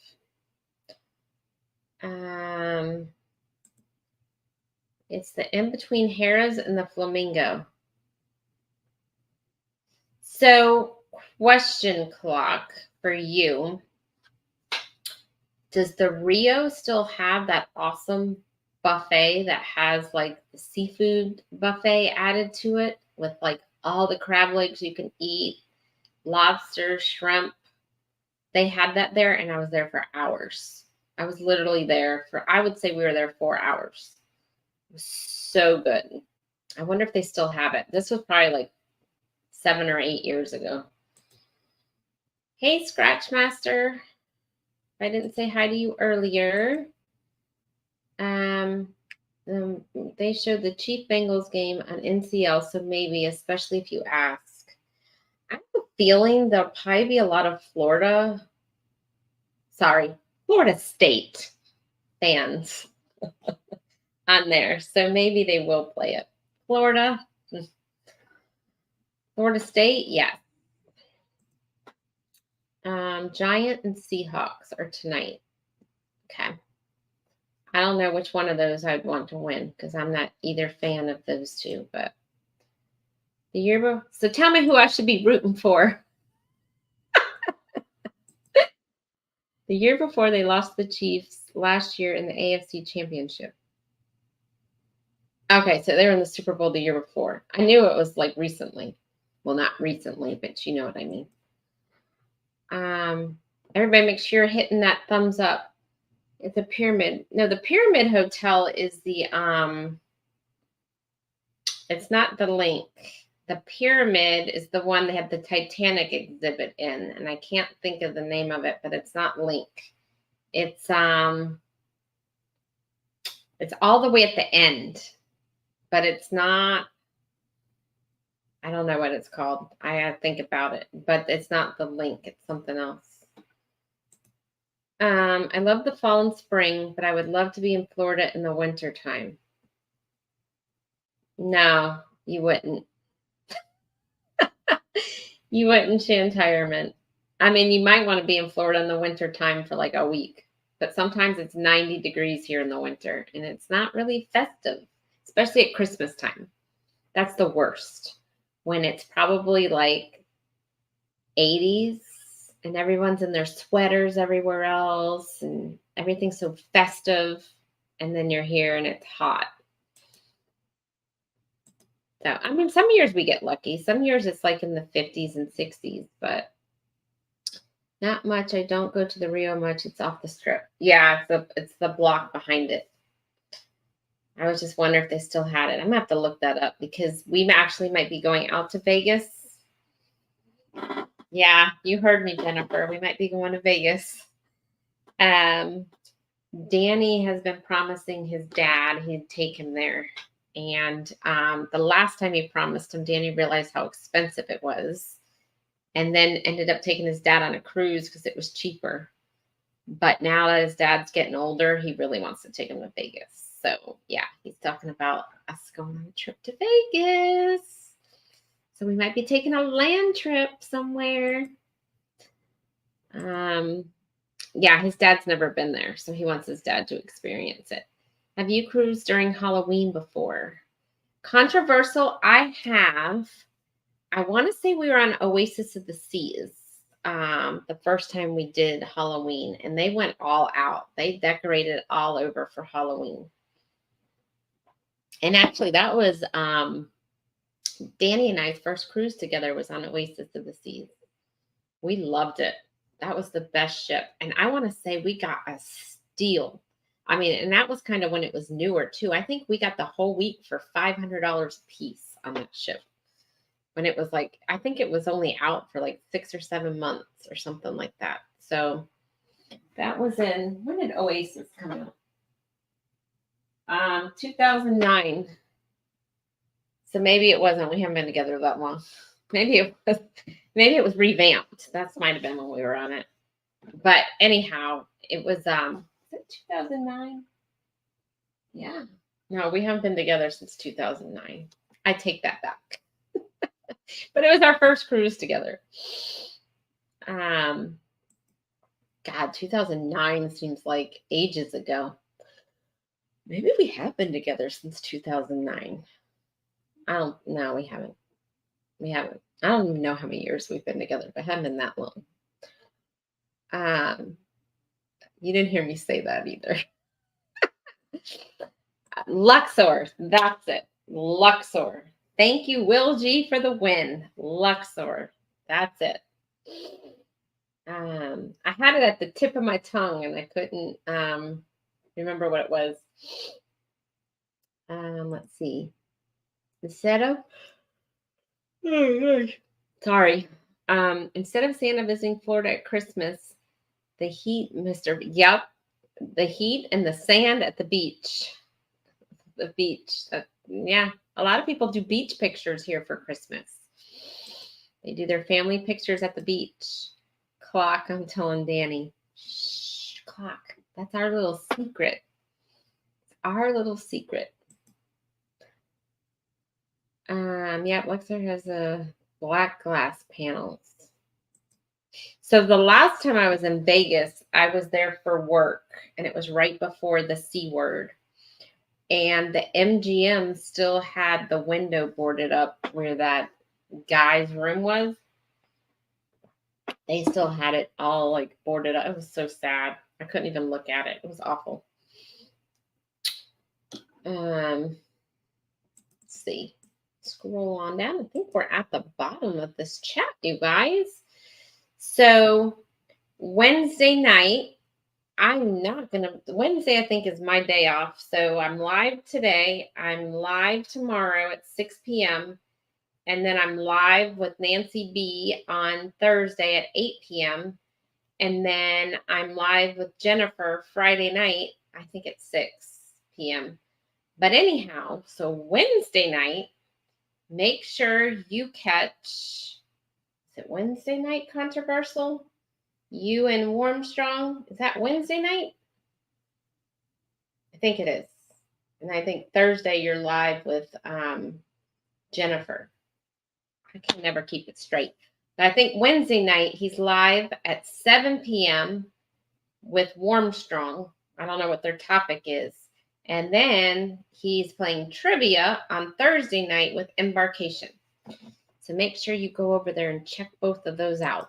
It's the in-between Harrah's and the Flamingo. So, question clock for you. Does the Rio still have that awesome buffet that has like the seafood buffet added to it with like all the crab legs you can eat, lobster, shrimp? They had that there, and I was there for hours. I was literally there I would say we were there 4 hours. It was so good. I wonder if they still have it. This was probably like 7 or 8 years ago. Hey, Scratch Master. I didn't say hi to you earlier. They showed the Chief Bengals game on NCL, so maybe, especially if you ask. I have a feeling there'll probably be a lot of Florida State fans on there. So maybe they will play it. Florida State, yeah. Giant and Seahawks are tonight. Okay. I don't know which one of those I'd want to win, because I'm not either fan of those two, but so tell me who I should be rooting for. The year before, they lost the Chiefs last year in the AFC Championship. Okay, so they were in the Super Bowl the year before. I knew it was like recently. Well, not recently, but you know what I mean. Everybody make sure you're hitting that thumbs up. It's a pyramid. No, the Pyramid Hotel is the it's not the Link. The Pyramid is the one they had the Titanic exhibit in, and I can't think of the name of it, but it's not Link. It's all the way at the end, but it's not. I don't know what it's called. I gotta think about it, but it's not the Link. It's something else. I love the fall and spring, but I would love to be in Florida in the winter time. No, you wouldn't. You wouldn't, Shantirement. I mean, you might want to be in Florida in the winter time for like a week, but sometimes it's 90 degrees here in the winter, and it's not really festive, especially at Christmas time. That's the worst, when it's probably like 80s and everyone's in their sweaters everywhere else and everything's so festive, and then you're here and it's hot. So, I mean, some years we get lucky. Some years it's like in the 50s and 60s, but not much. I don't go to the Rio much. It's off the strip. Yeah, it's the block behind it. I was just wondering if they still had it. I'm gonna have to look that up because we actually might be going out to Vegas. Yeah, you heard me, Jennifer. We might be going to Vegas. Danny has been promising his dad he'd take him there. And the last time he promised him, Danny realized how expensive it was. And then ended up taking his dad on a cruise because it was cheaper. But now that his dad's getting older, he really wants to take him to Vegas. So, yeah, he's talking about us going on a trip to Vegas. So we might be taking a land trip somewhere. Yeah, his dad's never been there, so he wants his dad to experience it. Have you cruised during Halloween before? Controversial, I have. I want to say we were on Oasis of the Seas the first time we did Halloween, and they went all out. They decorated all over for Halloween. And actually, that was Danny and I's first cruise together was on Oasis of the Seas. We loved it. That was the best ship. And I want to say we got a steal. I mean, and that was kind of when it was newer too. I think we got the whole week for $500 a piece on that ship. When it was like, I think it was only out for like 6 or 7 months or something like that. So that was when did Oasis come out? 2009. So maybe it wasn't. We haven't been together that long. Maybe it was revamped. That might have been when we were on it. But anyhow, it was 2009. Yeah. No, we haven't been together since 2009. I take that back. But it was our first cruise together. God, 2009 seems like ages ago. Maybe we have been together since 2009. No, we haven't. We haven't. I don't even know how many years we've been together, but it hasn't been that long. You didn't hear me say that either. Luxor, that's it. Luxor. Thank you, Will G, for the win. Luxor, that's it. I had it at the tip of my tongue, and I couldn't remember what it was. Let's see. Instead of sorry. Instead of Santa visiting Florida at Christmas, the heat, Yep. The heat and the sand at the beach. The beach. Yeah. A lot of people do beach pictures here for Christmas. They do their family pictures at the beach. Clock, I'm telling Danny. Shh, clock. That's our little secret. It's our little secret. Yeah, Luxor has a black glass panels. So the last time I was in Vegas, I was there for work, and it was right before the C word. And the MGM still had the window boarded up where that guy's room was. They still had it all like boarded up. It was so sad. I couldn't even look at it. It was awful. Let's see. Scroll on down. I think we're at the bottom of this chat, you guys. So Wednesday night, Wednesday, I think, is my day off. So I'm live today. I'm live tomorrow at 6 p.m. And then I'm live with Nancy B on Thursday at 8 p.m. And then I'm live with Jennifer Friday night, I think at 6 p.m. But anyhow, so Wednesday night, make sure you catch, is it Wednesday night controversial? You and Warmstrong, is that Wednesday night? I think it is. And I think Thursday you're live with Jennifer. I can never keep it straight. But I think Wednesday night he's live at 7 p.m. with Warmstrong. I don't know what their topic is. And then he's playing trivia on Thursday night with Embarkation. So make sure you go over there and check both of those out.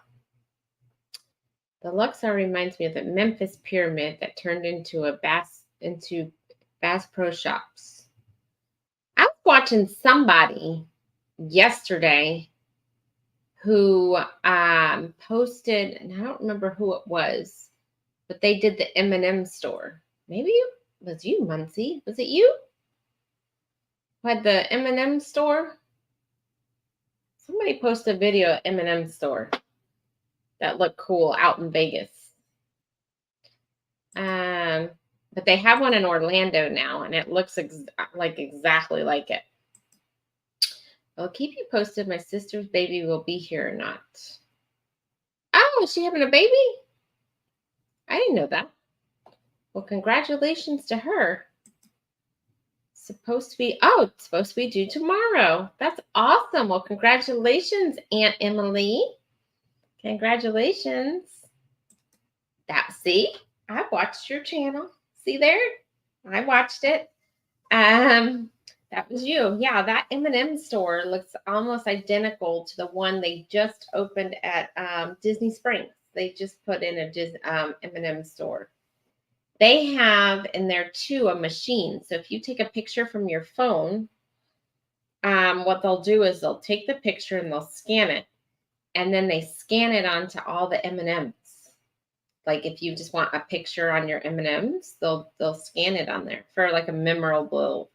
The Luxor reminds me of the Memphis pyramid that turned into Bass Pro Shops. I was watching somebody yesterday who posted, and I don't remember who it was, but they did the M&M store. Maybe it was you, Muncie. Was it you? Who had the M&M store? Somebody posted a video of M&M store that looked cool out in Vegas. But they have one in Orlando now, and it looks exactly like it. I'll keep you posted. My sister's baby will be here or not. Oh, is she having a baby? I didn't know that. Well, congratulations to her. It's supposed to be due tomorrow. That's awesome. Well, congratulations, Aunt Emily. Congratulations. See, I watched your channel. See there? I watched it. That was you. Yeah, that M&M store looks almost identical to the one they just opened at Disney Springs. They just put in a M&M store. They have in there too a machine. So if you take a picture from your phone, what they'll do is they'll take the picture and they'll scan it, and then they scan it onto all the M&Ms. Like if you just want a picture on your M&Ms, they'll scan it on there for like a memorable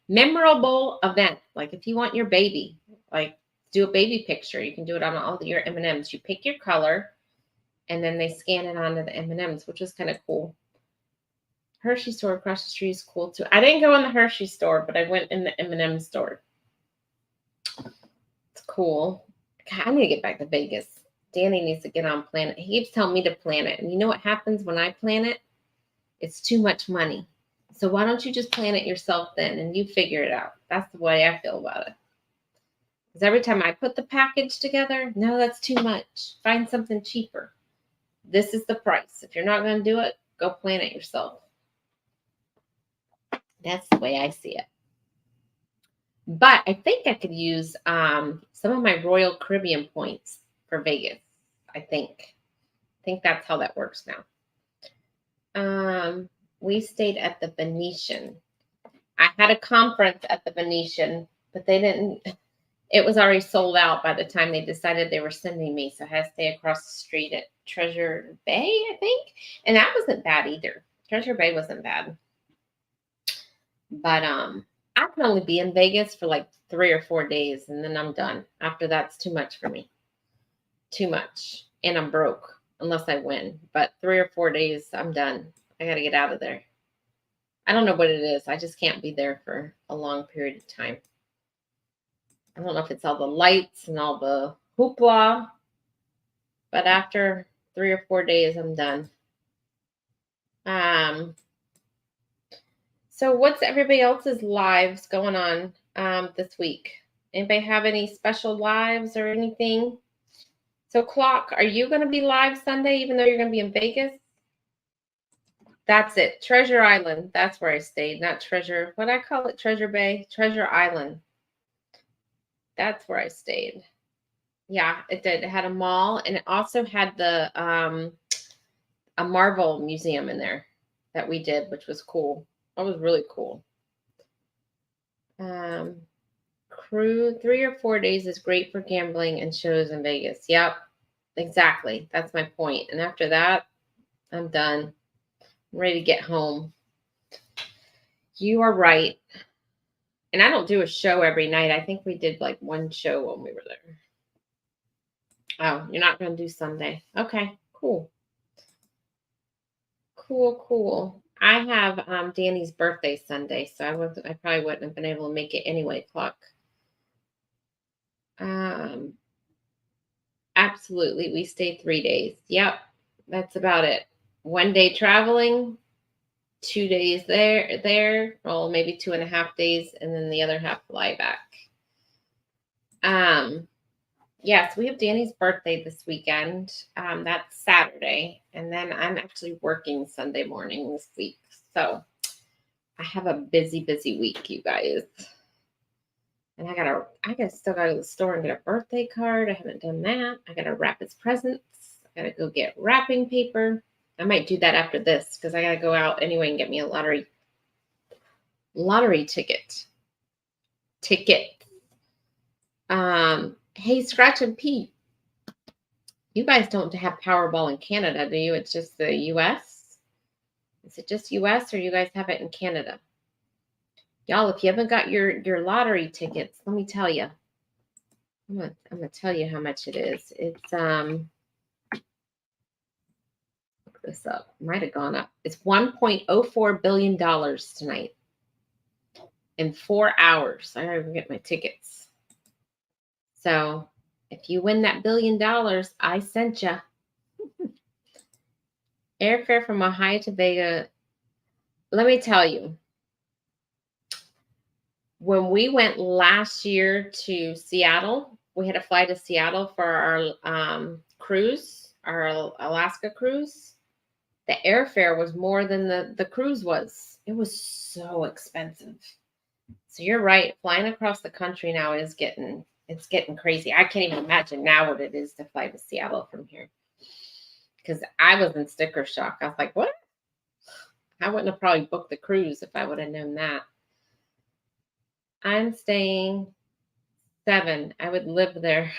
memorable event. Like if you want your baby, like do a baby picture, you can do it on all of your M&Ms. You pick your color, and then they scan it onto the M&Ms, which is kind of cool. Hershey store across the street is cool too. I didn't go in the Hershey store, but I went in the M&M store. It's cool. God, I need to get back to Vegas. Danny needs to get on Planet. He keeps telling me to plan it. And you know what happens when I plan it? It's too much money. So why don't you just plan it yourself then and you figure it out? That's the way I feel about it. Because every time I put the package together, no, that's too much. Find something cheaper. This is the price. If you're not going to do it, go plan it yourself. That's the way I see it. But I think I could use some of my Royal Caribbean points for Vegas. I think that's how that works now. We stayed at the Venetian. I had a conference at the Venetian, but it was already sold out by the time they decided they were sending me. So I had to stay across the street at Treasure Bay, I think. And that wasn't bad either. Treasure Bay wasn't bad. But I can only be in Vegas for like 3 or 4 days, and then I'm done. After that's too much for me. Too much. And I'm broke unless I win. But 3 or 4 days, I'm done. I got to get out of there. I don't know what it is. I just can't be there for a long period of time. I don't know if it's all the lights and all the hoopla. But after 3 or 4 days, I'm done. So what's everybody else's lives going on this week? Anybody have any special lives or anything? So Clock, are you going to be live Sunday even though you're going to be in Vegas? That's it. Treasure Island. That's where I stayed. Not Treasure. What I call it? Treasure Bay? Treasure Island. That's where I stayed. Yeah, it did. It had a mall, and it also had the a Marvel museum in there that we did, which was cool. That was really cool. Crew 3 or 4 days is great for gambling and shows in Vegas. Yep, exactly. That's my point. And after that, I'm done. I'm ready to get home. You are right. And I don't do a show every night. I think we did like one show when we were there. Oh, you're not going to do Sunday. Okay, cool. Cool. I have Danny's birthday Sunday, so I probably wouldn't have been able to make it anyway, Cluck. Absolutely. We stayed 3 days. Yep. That's about it. 1 day traveling, 2 days there, well, maybe 2.5 days, and then the other half fly back. Yes, we have Danny's birthday this weekend. That's Saturday. And then I'm actually working Sunday morning this week. So I have a busy week, you guys. And I still gotta go to the store and get a birthday card. I haven't done that. I gotta wrap his presents. I gotta go get wrapping paper. I might do that after this because I gotta go out anyway and get me a lottery ticket. Hey, Scratch and Pete. You guys don't have Powerball in Canada, do you? It's just the US? Is it just US or you guys have it in Canada? Y'all, if you haven't got your lottery tickets, let me tell you. I'm gonna tell you how much it is. It's look this up. Might have gone up. It's $1.04 billion tonight. In 4 hours. I gotta get my tickets. So if you win that $1 billion, I sent you. Airfare from Ohio to Vega. Let me tell you. When we went last year to Seattle, we had to fly to Seattle for our cruise, our Alaska cruise. The airfare was more than the cruise was. It was so expensive. So you're right. Flying across the country now is getting crazy. I can't even imagine now what it is to fly to Seattle from here. Because I was in sticker shock. I was like, what? I wouldn't have probably booked the cruise if I would have known that. I'm staying 7. I would live there.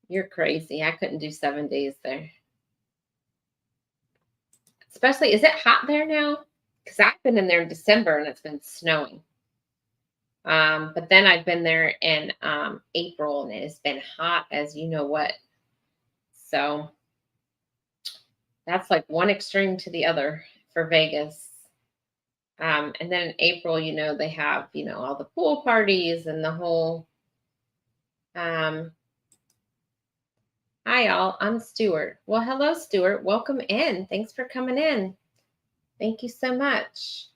You're crazy. I couldn't do 7 days there. Especially, is it hot there now? Because I've been in there in December and it's been snowing. But then I've been there in April and it has been hot as you know what. So that's like one extreme to the other for Vegas. And then in April, they have, all the pool parties and the whole. Hi, all. I'm Stuart. Well, hello, Stuart. Welcome in. Thanks for coming in. Thank you so much.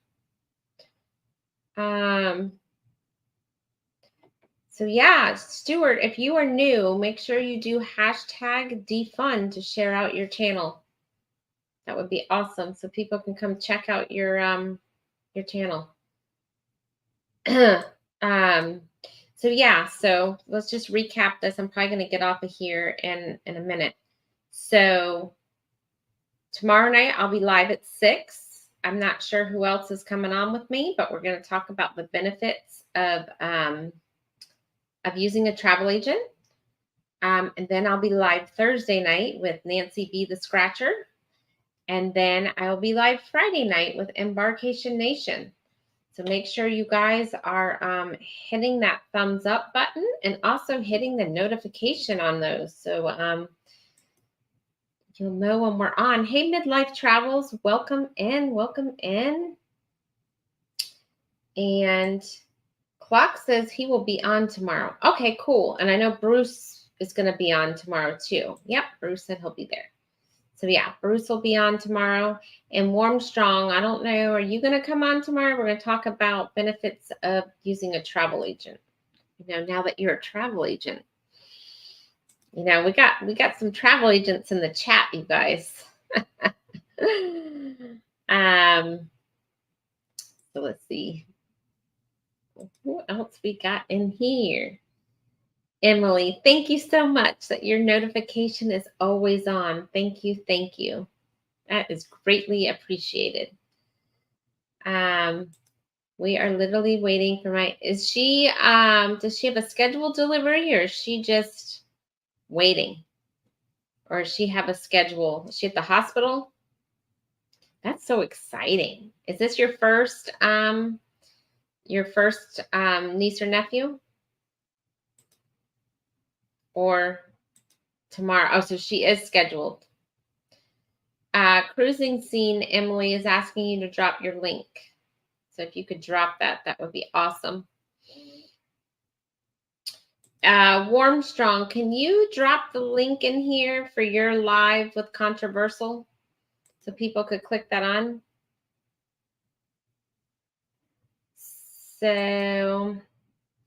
So yeah, Stuart, if you are new, make sure you do #defund to share out your channel. That would be awesome. So people can come check out your channel. So yeah, so let's just recap this. I'm probably going to get off of here in a minute. So tomorrow night I'll be live at 6. I'm not sure who else is coming on with me, but we're going to talk about the benefits of using a travel agent. And then I'll be live Thursday night with Nancy B. the Scratcher. And then I'll be live Friday night with Embarkation Nation. So make sure you guys are hitting that thumbs up button and also hitting the notification on those. So you'll know when we're on. Hey, Midlife Travels, welcome in. And Clock says he will be on tomorrow. Okay, cool. And I know Bruce is going to be on tomorrow too. Yep, Bruce said he'll be there. So yeah, Bruce will be on tomorrow. And Warm Strong, I don't know, are you going to come on tomorrow? We're going to talk about benefits of using a travel agent. Now that you're a travel agent. We got some travel agents in the chat, you guys. So let's see. Who else we got in here? Emily, thank you so much that your notification is always on. Thank you. Thank you. That is greatly appreciated. We are literally waiting for does she have a scheduled delivery, or is she just waiting? Or does she have a schedule? Is she at the hospital? That's so exciting. Is this your first niece or nephew? Or tomorrow? Oh, so she is scheduled. Cruising Scene, Emily is asking you to drop your link. So if you could drop that, that would be awesome. Warm Strong, can you drop the link in here for your live with Controversial so people could click that on? So,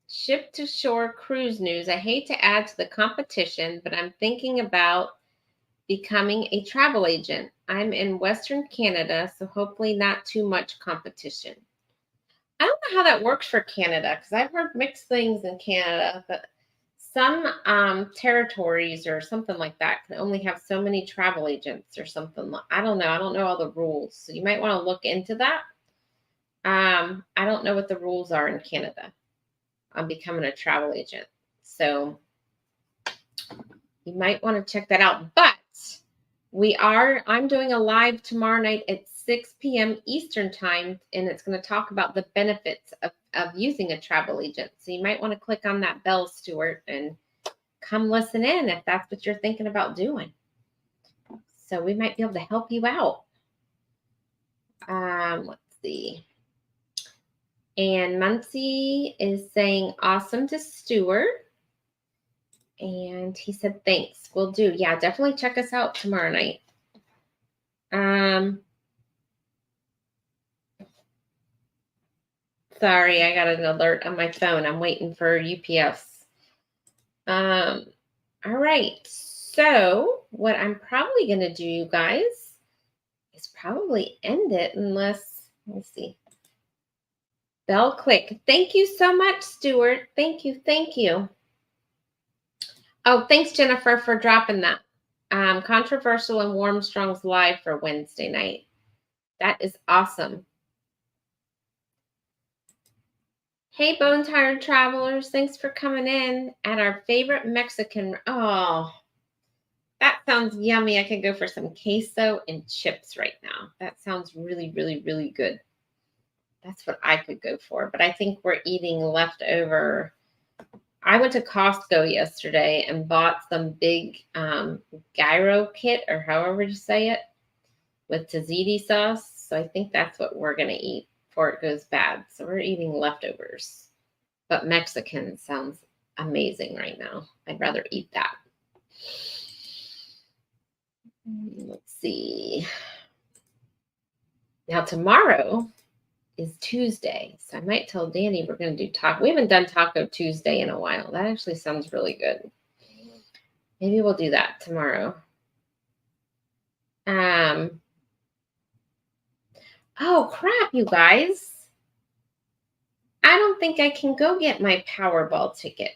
Ship to Shore Cruise News. I hate to add to the competition, but I'm thinking about becoming a travel agent. I'm in Western Canada, so hopefully not too much competition. I don't know how that works for Canada, because I've heard mixed things in Canada, but some territories or something like that can only have so many travel agents or something. I don't know. I don't know all the rules. So you might want to look into that. I don't know what the rules are in Canada on becoming a travel agent. So you might want to check that out. But I'm doing a live tomorrow night at 6 p.m. Eastern time, and it's going to talk about the benefits of using a travel agent. So you might want to click on that bell, Stuart, and come listen in if that's what you're thinking about doing. So we might be able to help you out. Let's see. And Muncie is saying awesome to Stuart. And he said, thanks. Will do. Yeah, definitely check us out tomorrow night. Sorry, I got an alert on my phone. I'm waiting for UPS. All right. So what I'm probably going to do, you guys, is probably end it unless, let's see. Bell click. Thank you so much, Stuart. Thank you. Thank you. Oh, thanks, Jennifer, for dropping that. Controversial and Warmstrong's live for Wednesday night. That is awesome. Hey, Bone Tired Travelers. Thanks for coming in at our favorite Mexican. Oh, that sounds yummy. I could go for some queso and chips right now. That sounds really, really, really good. That's what I could go for. But I think we're eating leftover. I went to Costco yesterday and bought some big gyro kit, or however you say it, with tzatziki sauce. So I think that's what we're going to eat before it goes bad. So we're eating leftovers. But Mexican sounds amazing right now. I'd rather eat that. Let's see. Now tomorrow is Tuesday. So I might tell Danny we're going to do taco. We haven't done Taco Tuesday in a while. That actually sounds really good. Maybe we'll do that tomorrow. Oh, crap, you guys. I don't think I can go get my Powerball ticket.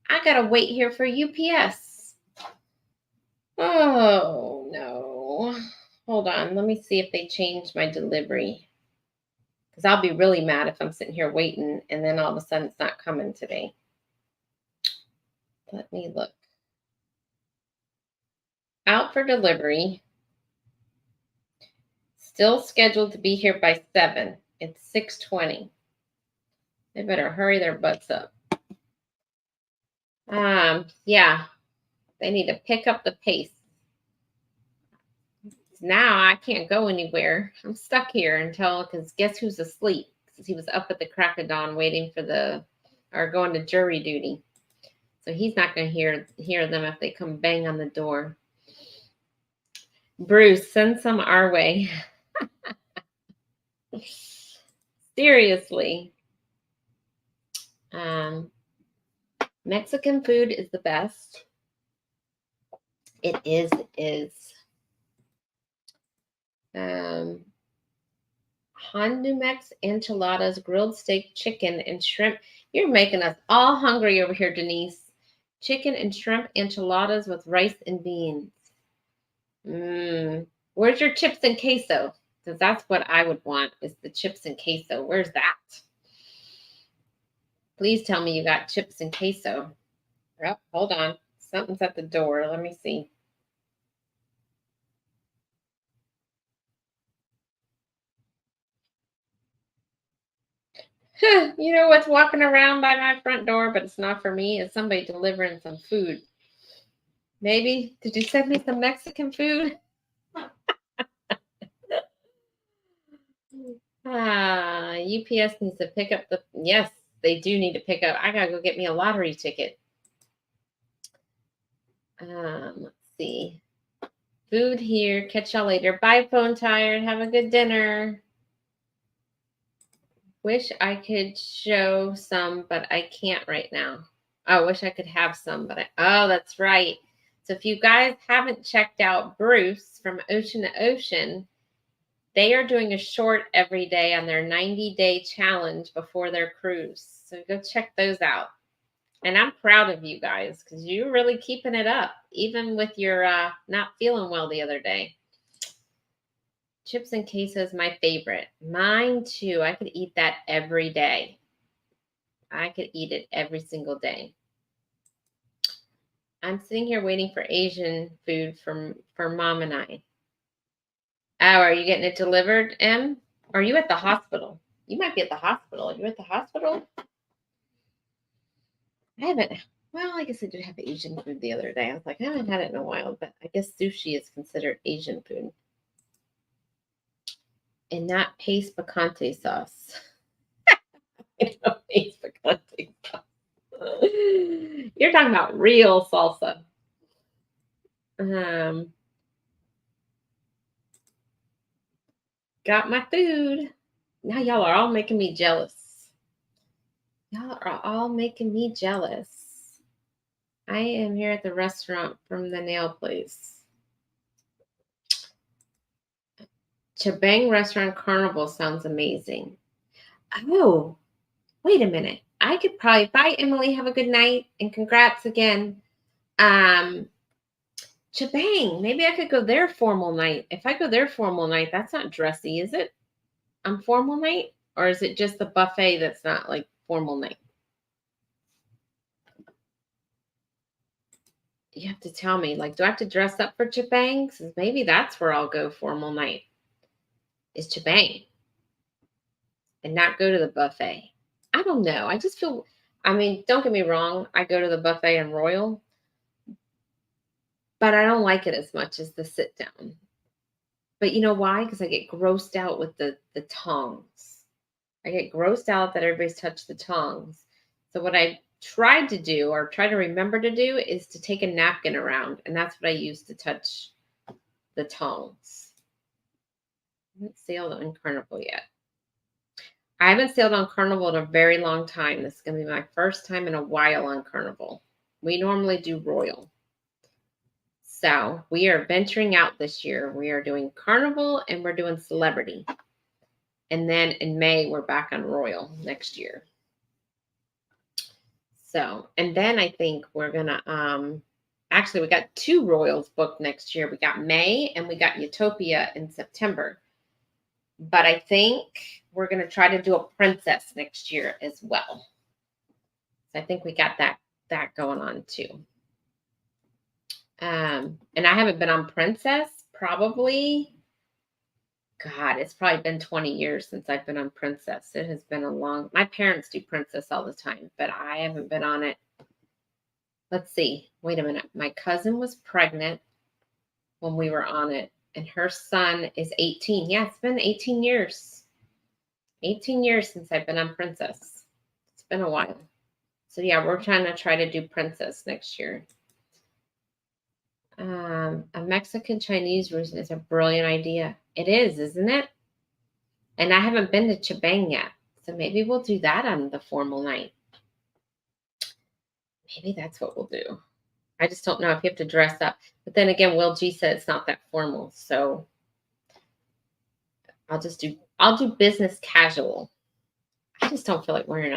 I got to wait here for UPS. Oh, no. Hold on. Let me see if they changed my delivery. Because I'll be really mad if I'm sitting here waiting and then all of a sudden it's not coming today. Let me look. Out for delivery. Still scheduled to be here by 7. It's 6:20. They better hurry their butts up. Yeah. They need to pick up the pace. Now I can't go anywhere. I'm stuck here because guess who's asleep? Because he was up at the crack of dawn waiting for going to jury duty. So he's not going to hear them if they come bang on the door. Bruce, send some our way. Seriously. Mexican food is the best. It is. Hondumex enchiladas, grilled steak, chicken, and shrimp. You're making us all hungry over here, Denise. Chicken and shrimp enchiladas with rice and beans. Where's your chips and queso? Because that's what I would want is the chips and queso. Where's that? Please tell me you got chips and queso. Oh, hold on. Something's at the door. Let me see. You know what's walking around by my front door, but it's not for me. It's somebody delivering some food. Maybe. Did you send me some Mexican food? UPS needs to pick up the. Yes, they do need to pick up. I gotta go get me a lottery ticket. Let's see. Food here. Catch y'all later. Bye, phone tired. Have a good dinner. Wish I could show some, but I can't right now. I wish I could have some, but oh, that's right. So if you guys haven't checked out Bruce from Ocean to Ocean, they are doing a short every day on their 90-day challenge before their cruise. So go check those out. And I'm proud of you guys because you're really keeping it up, even with your not feeling well the other day. Chips and queso is my favorite. Mine too. I could eat that every day. I could eat it every single day. I'm sitting here waiting for Asian food for Mom and I. Oh, are you getting it delivered, Em? Or are you at the hospital? You might be at the hospital. Are you at the hospital? I haven't. Well, I guess I did have Asian food the other day. I was like, I haven't had it in a while, but I guess sushi is considered Asian food. And not paste picante sauce. Paste picante sauce. You're talking about real salsa. Got my food. Now y'all are all making me jealous. Y'all are all making me jealous. I am here at the restaurant from the nail place. Chabang Restaurant Carnival sounds amazing. Oh, wait a minute. I could probably bye, Emily. Have a good night and congrats again. Chabang, maybe I could go there formal night. If I go there formal night, that's not dressy, is it? On formal night? Or is it just the buffet that's not like formal night? You have to tell me, like, do I have to dress up for Chabang? Because maybe that's where I'll go formal night. Is Chabang. And not go to the buffet. I don't know. I just feel, I mean, don't get me wrong. I go to the buffet in Royal, but I don't like it as much as the sit down. But you know why? Because I get grossed out with the tongs. I get grossed out that everybody's touched the tongs. So what I tried to do or try to remember to do is to take a napkin around, and that's what I use to touch the tongs. I haven't sailed on Carnival yet. I haven't sailed on Carnival in a very long time. This is going to be my first time in a while on Carnival. We normally do Royal. So we are venturing out this year. We are doing Carnival and we're doing Celebrity. And then in May, we're back on Royal next year. So, and then I think we're going to, actually, we got 2 Royals booked next year. We got May and we got Utopia in September. But I think we're going to try to do a Princess next year as well. So I think we got that going on too. And I haven't been on Princess probably, God, it's probably been 20 years since I've been on Princess. It has been my parents do Princess all the time, but I haven't been on it. Let's see. Wait a minute. My cousin was pregnant when we were on it, and her son is 18. Yeah, it's been 18 years. 18 years since I've been on Princess. It's been a while. So yeah, we're trying to do Princess next year. A Mexican Chinese restaurant is a brilliant idea. It is, isn't it? And I haven't been to Chabang yet. So maybe we'll do that on the formal night. Maybe that's what we'll do. I just don't know if you have to dress up. But then again, Will G said it's not that formal. So I'll do business casual. I just don't feel like wearing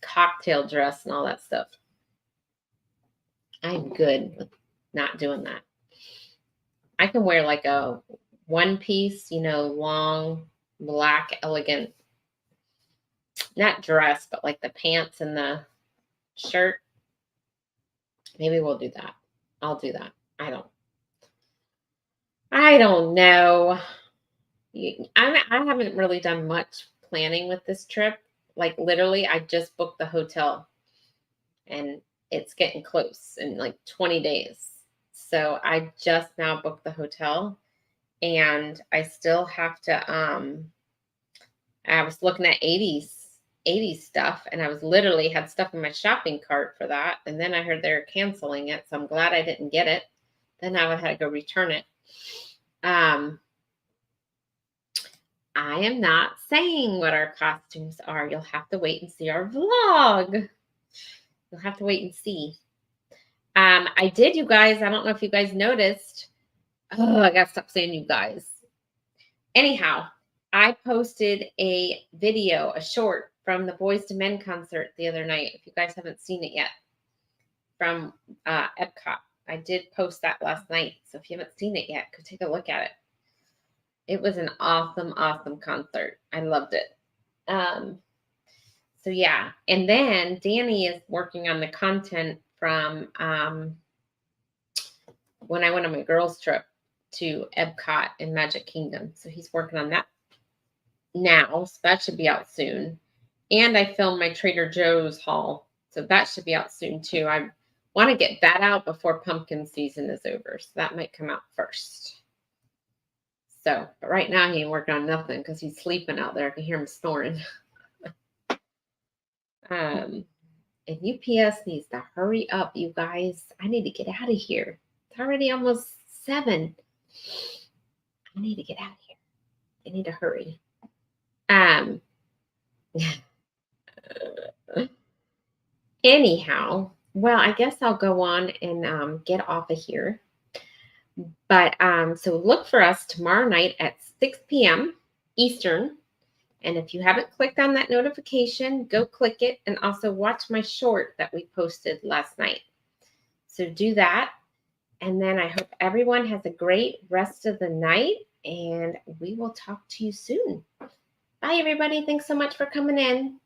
cocktail dress and all that stuff. I'm good with not doing that. I can wear like a one piece, long, black, elegant, not dress, but like the pants and the shirt. Maybe we'll do that. I'll do that. I don't know. I haven't really done much planning with this trip. Like literally, I just booked the hotel and it's getting close in like 20 days. So I just now booked the hotel and I still have to I was looking at 80s stuff and I was literally had stuff in my shopping cart for that. And then I heard they were canceling it. So I'm glad I didn't get it. Then I would have to go return it. I am not saying what our costumes are. You'll have to wait and see our vlog. You'll have to wait and see. I did, you guys. I don't know if you guys noticed. Oh, I got to stop saying you guys. Anyhow, I posted a video, a short from the Boys to Men concert the other night. If you guys haven't seen it yet, from Epcot. I did post that last night. So if you haven't seen it yet, go take a look at it. It was an awesome, awesome concert. I loved it. So yeah. And then Danny is working on the content from when I went on my girls' trip to Epcot in Magic Kingdom. So he's working on that now. So that should be out soon. And I filmed my Trader Joe's haul. So that should be out soon too. I want to get that out before pumpkin season is over. So that might come out first. So, but right now he ain't working on nothing because he's sleeping out there. I can hear him snoring. And UPS needs to hurry up, you guys. I need to get out of here. It's already almost 7. I need to get out of here. I need to hurry. Anyhow, well, I guess I'll go on and get off of here. But so look for us tomorrow night at 6 p.m. Eastern. And if you haven't clicked on that notification, go click it and also watch my short that we posted last night. So do that. And then I hope everyone has a great rest of the night and we will talk to you soon. Bye, everybody. Thanks so much for coming in.